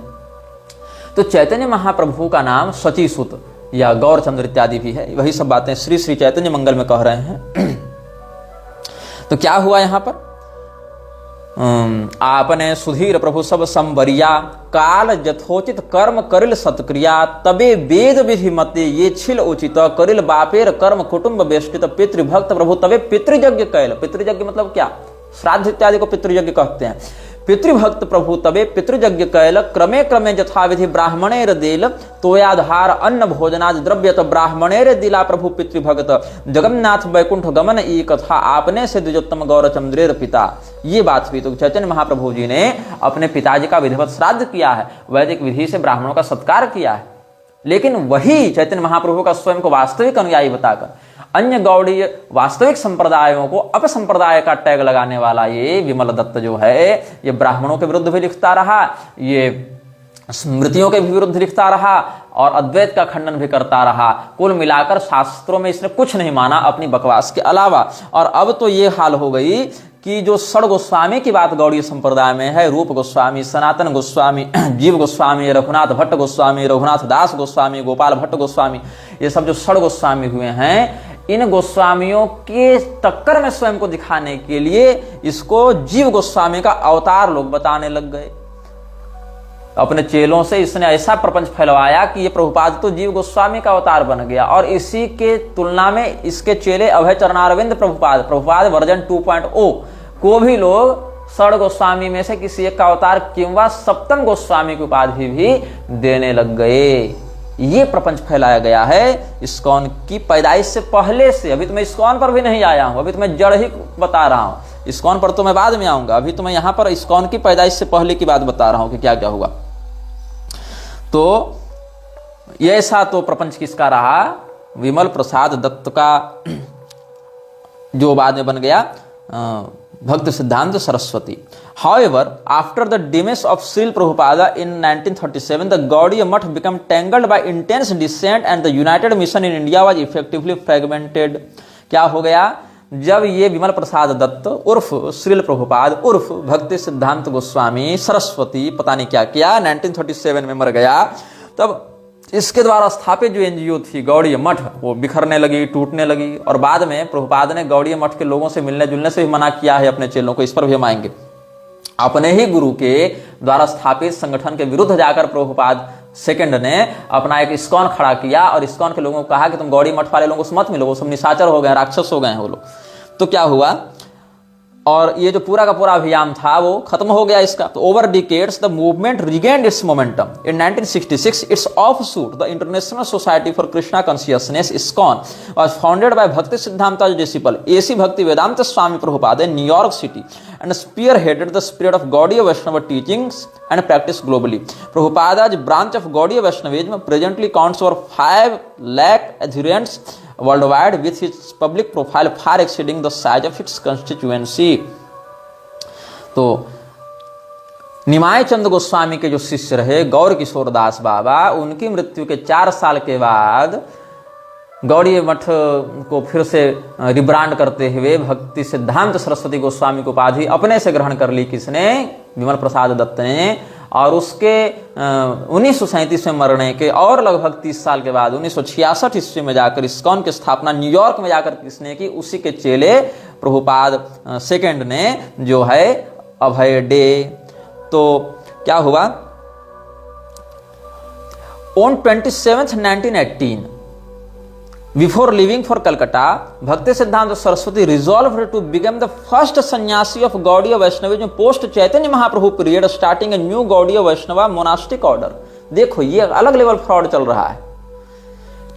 Speaker 1: तो चैतन्य महाप्रभु का नाम सचीसुत या गौरचंद्र इत्यादि भी है। वही सब बातें श्री श्री चैतन्य मंगल में कह रहे हैं। तो क्या हुआ यहां पर, आपने सुधीर प्रभु सब संवरिया, काल यथोचित कर्म करिल सत्क्रिया, तबे वेद विधि मते ये छिल उचित, करिल बापेर कर्म कुटुंब बेष्टित, पितृभक्त प्रभु तबे पितृयज्ञ कैल। पितृयज्ञ मतलब क्या, श्राद्ध इत्यादि को पितृयज्ञ कहते हैं। पितृभक्त प्रभु तबे पितृयज्ञ कैल क्रमे क्रमे यथाविधि ब्राह्मणेर देल तोयाधार अन्न भोजनाद द्रव्यत ब्राह्मणेर दिला प्रभु पितृभगत जगन्नाथ वैकुंठ गमन ई कथा आपने से द्विजोत्तम गौरचंद्रेर पिता। ये बात हुई। तो चैतन्य महाप्रभु जी ने अपने पिताजी का विधिवत श्राद्ध किया है, वैदिक विधि से ब्राह्मणों का सत्कार किया है, लेकिन वही चैतन्य महाप्रभु का स्वयं को वास्तविक अनुयायी बताकर अन्य गौड़ीय वास्तविक संप्रदायों को अपसंप्रदाय का टैग लगाने वाला ये विमल दत्त जो है, ये ब्राह्मणों के विरुद्ध भी लिखता रहा, ये स्मृतियों के भी विरुद्ध लिखता रहा और अद्वैत का खंडन भी करता रहा। कुल मिलाकर शास्त्रों में इसने कुछ नहीं माना अपनी बकवास के अलावा। और अब तो ये हाल हो गई कि जो षड गोस्वामी की बात गौड़ीय संप्रदाय में है, रूप गोस्वामी, सनातन गोस्वामी, जीव गोस्वामी, रघुनाथ भट्ट गोस्वामी, रघुनाथ दास गोस्वामी, गोपाल भट्ट गोस्वामी, ये सब जो षड गोस्वामी हुए हैं, इन गोस्वामियों के टक्कर में स्वयं को दिखाने के लिए इसको जीव गोस्वामी का अवतार लोग बताने लग गए। अपने चेलों से इसने ऐसा प्रपंच फैलवाया कि ये प्रभुपाद तो जीव गोस्वामी का अवतार बन गया। और इसी के तुलना में इसके चेले अभय चरणारविंद प्रभुपाद वर्जन 2.0 को भी लोग षड गोस्वामी में से किसी एक का अवतार किंवा सप्तम गोस्वामी की उपाधि भी देने लग गए। ये प्रपंच फैलाया गया है इस्कॉन की पैदाइश से पहले से। अभी तो मैं इस्कॉन पर भी नहीं आया हूं, अभी तो मैं जड़ ही बता रहा हूं। इस्कॉन पर तो मैं बाद में आऊंगा, अभी तो मैं यहां पर इस्कॉन की पैदाइश से पहले की बात बता रहा हूं कि क्या क्या हुआ। तो ये ऐसा तो प्रपंच किसका रहा, विमल प्रसाद दत्त का, जो बाद में बन गया भक्त सिद्धांत Saraswati. However, after the demise of Srila Prabhupada in 1937, the Gaudiya Math became tangled by intense dissent and the United Mission in India was effectively fragmented. क्या हो गया, जब ये विमल प्रसाद दत्त उर्फ श्रील प्रभुपाद उर्फ भक्ति सिद्धांत गोस्वामी सरस्वती पता नहीं क्या किया 1937 में मर गया, तब इसके द्वारा स्थापित जो एनजीओ थी गौड़ीय मठ वो बिखरने लगी, टूटने लगी। और बाद में प्रभुपाद ने गौड़ीय मठ के लोगों से मिलने जुलने से भी मना किया है अपने चेलों को, इस पर भी हम आएंगे। अपने ही गुरु के द्वारा स्थापित संगठन के विरुद्ध जाकर प्रभुपाद सेकंड ने अपना एक इस्कॉन खड़ा किया और इस्कॉन के लोगों को कहा कि तुम गौड़ी मठ वाले लोगों से मत मिलो, वो सब निशाचर हो गए, राक्षस हो गए हैं वो लोग। तो क्या हुआ, और ये जो पूरा का पूरा अभियान था वो खत्म हो गया इसका। तो over decades the movement regained it's momentum. In 1966 it's offshoot the international society for Krishna consciousness ISKCON was founded by भक्ति सिद्धांता डिसिपल एसी भक्ति वेदांत स्वामी Prabhupada in New York City and spearheaded the spirit of Gaudiya Vaishnava teachings and practice globally. Prabhupada's branch of Gaudiya Vaishnavism presently counts over 5 lakh adherents worldwide, with its public profile far exceeding the size of its constituency. तो निमाय चंद गोस्वामी के जो शिष्य रहे गौर किशोर दास बाबा, उनकी मृत्यु के 4 साल के बाद गौड़ीय मठ को फिर से रिब्रांड करते हुए भक्ति सिद्धांत सरस्वती गोस्वामी की उपाधि अपने से ग्रहण कर ली। किसने, विमल प्रसाद दत्त ने। और उसके 1937 में मरने के और लगभग 30 साल के बाद 1966 ईस्वी में जाकर इस्कॉन की स्थापना न्यूयॉर्क में जाकर किसने की, उसी के चेले प्रभुपाद सेकंड ने जो है अभय डे। तो क्या हुआ, on 27 1918 before leaving for Calcutta, Bhakti Siddhanta Saraswati resolved to become the first sannyasi of Gaudiya Vaishnavism post Chaitanya Mahaprabhu period, starting a new Gaudiya Vaishnava monastic order. देखो ये अलग लेवल फ्रॉड चल रहा है।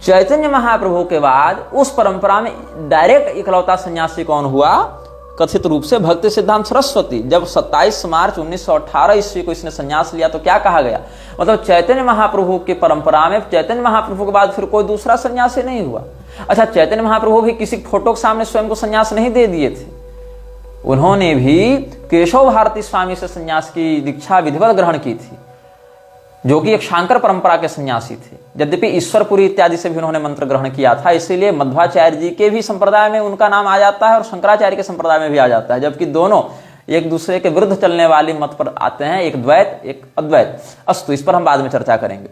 Speaker 1: चैतन्य महाप्रभु के बाद उस परंपरा में डायरेक्ट इकलौता सन्यासी कौन हुआ, कथित रूप से भक्ति सिद्धांत सरस्वती। जब 27 मार्च 1918 ईस्वी को इसने संन्यास लिया तो क्या कहा गया, मतलब चैतन्य महाप्रभु की परंपरा में चैतन्य महाप्रभु के बाद फिर कोई दूसरा सन्यासी नहीं हुआ। अच्छा, चैतन्य महाप्रभु भी किसी फोटो के सामने स्वयं को संन्यास नहीं दे दिए थे, उन्होंने भी केशव भारती स्वामी से संन्यास की दीक्षा विधिवत ग्रहण की थी, जो कि एक शांकर परंपरा के सन्यासी थे। यद्यपि ईश्वरपुरी इत्यादि से भी उन्होंने मंत्र ग्रहण किया था, इसीलिए मध्वाचार्य जी के भी संप्रदाय में उनका नाम आ जाता है और शंकराचार्य के संप्रदाय में भी आ जाता है, जबकि दोनों एक दूसरे के विरुद्ध चलने वाली मत पर आते हैं, एक द्वैत एक अद्वैत। अस्तु, इस पर हम बाद में चर्चा करेंगे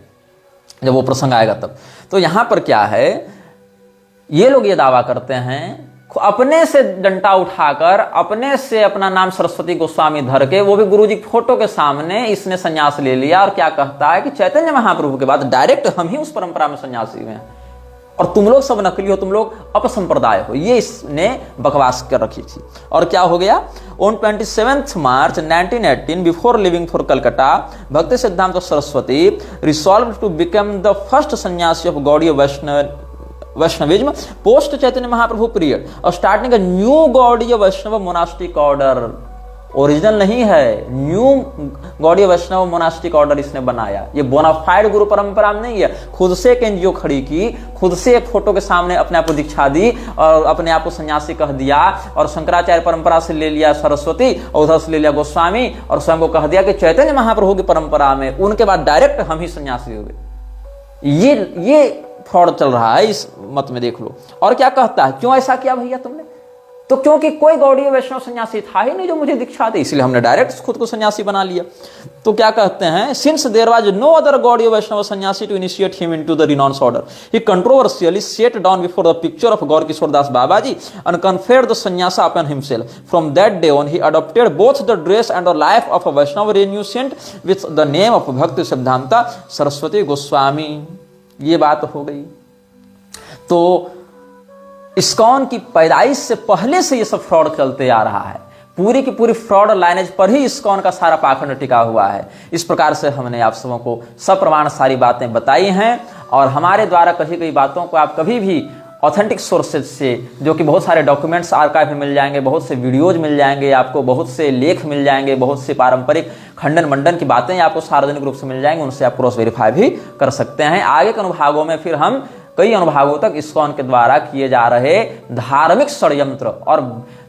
Speaker 1: जब वो प्रसंग आएगा तब। तो यहां पर क्या है, ये लोग ये दावा करते हैं अपने से डंडा उठाकर अपने से अपना नाम सरस्वती गोस्वामी धर के, वो भी गुरुजी फोटो के सामने इसने संन्यास ले लिया। और क्या कहता है कि चैतन्य महाप्रभु के बाद डायरेक्ट हम ही उस परंपरा में सन्यासी हुए हैं। और तुम लोग सब नकली हो, तुम लोग अपसंप्रदाय हो। ये इसने बकवास कर रखी थी। और क्या हो गया, on 27 March 1918 before living for Calcutta, Bhakti Siddhanta Saraswati resolve to become the first sannyasi of Gaudiya Vaishnavism post Chaitanya Mahaprabhu period और starting a new Gaudiya Vaishnava monastic order. Original नहीं है, new Gaudiya Vaishnava monastic order इसने बनाया। ये बोनाफाइड गुरु परंपरा में नहीं है, खुद से एक एनजीओ खड़ी की, खुद से एक फोटो के सामने अपने आप को दीक्षा दी और अपने आप को सन्यासी कह दिया, और शंकराचार्य परंपरा से ले लिया सरस्वती और उधर से ले लिया गोस्वामी, और स्वयं को कह दिया कि चैतन्य महाप्रभु की परंपरा में, उनके बाद डायरेक्ट हम ही सन्यासी हो गए। ये फ्रॉड चल रहा है इस मत में, देख लो। और क्या कहता है, क्यों ऐसा किया भैया तुमने? तो क्योंकि कोई गौड़ीय वैष्णव सन्यासी था ही नहीं जो मुझे दीक्षा दे, इसलिए हमने डायरेक्ट खुद को सन्यासी बना लिया। तो क्या कहते हैं, since there was no other Gaudiya Vaishnava sannyasi to initiate him into the renounce order, he controversially set down before the picture of Gaur Kishore Das Baba ji and conferred the sannyasa upon himself. From that day on he adopted both the dress and the life of a Vaishnava renunciant with the name of Bhakti Siddhanta Saraswati Goswami. ये बात हो गई। तो ISKCON की पैदाइश से पहले से ये सब फ्रॉड चलते आ रहा है। पूरी की पूरी फ्रॉड लाइनेज पर ही इस्कॉन का सारा पाखंड टिका हुआ है। इस प्रकार से हमने आप सबों को सप्रमाण सारी बातें बताई हैं, और हमारे द्वारा कही गई बातों को आप कभी भी ऑथेंटिक सोर्सेज से, जो कि बहुत सारे डॉक्यूमेंट्स आर्काइव में मिल जाएंगे, बहुत से वीडियोज मिल जाएंगे आपको, बहुत से लेख मिल जाएंगे, बहुत से पारंपरिक खंडन मंडन की बातें आपको सार्वजनिक रूप से मिल जाएंगी, उनसे आप क्रॉस वेरीफाई भी कर सकते हैं। आगे के अनुभागों में फिर हम कई अनुभागों तक इस्कॉन के द्वारा किए जा रहे धार्मिक षड्यंत्र, और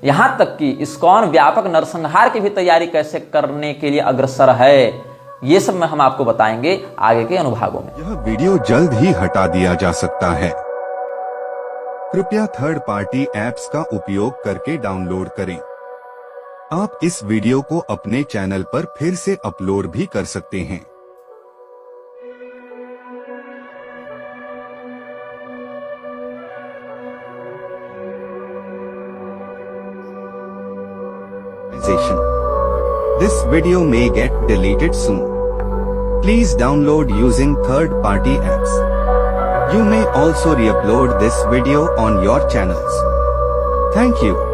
Speaker 1: यहां तक कि इस्कॉन व्यापक नरसंहार की भी तैयारी कैसे करने के लिए अग्रसर है, ये सब में हम आपको बताएंगे आगे के अनुभागों में।
Speaker 2: यह वीडियो जल्द ही हटा दिया जा सकता है, कृपया थर्ड पार्टी ऐप्स का उपयोग करके डाउनलोड करें। आप इस वीडियो को अपने चैनल पर फिर से अपलोड भी कर सकते हैं। This video may get deleted soon. Please download using third-party apps. You may also re-upload this video on your channels. Thank you.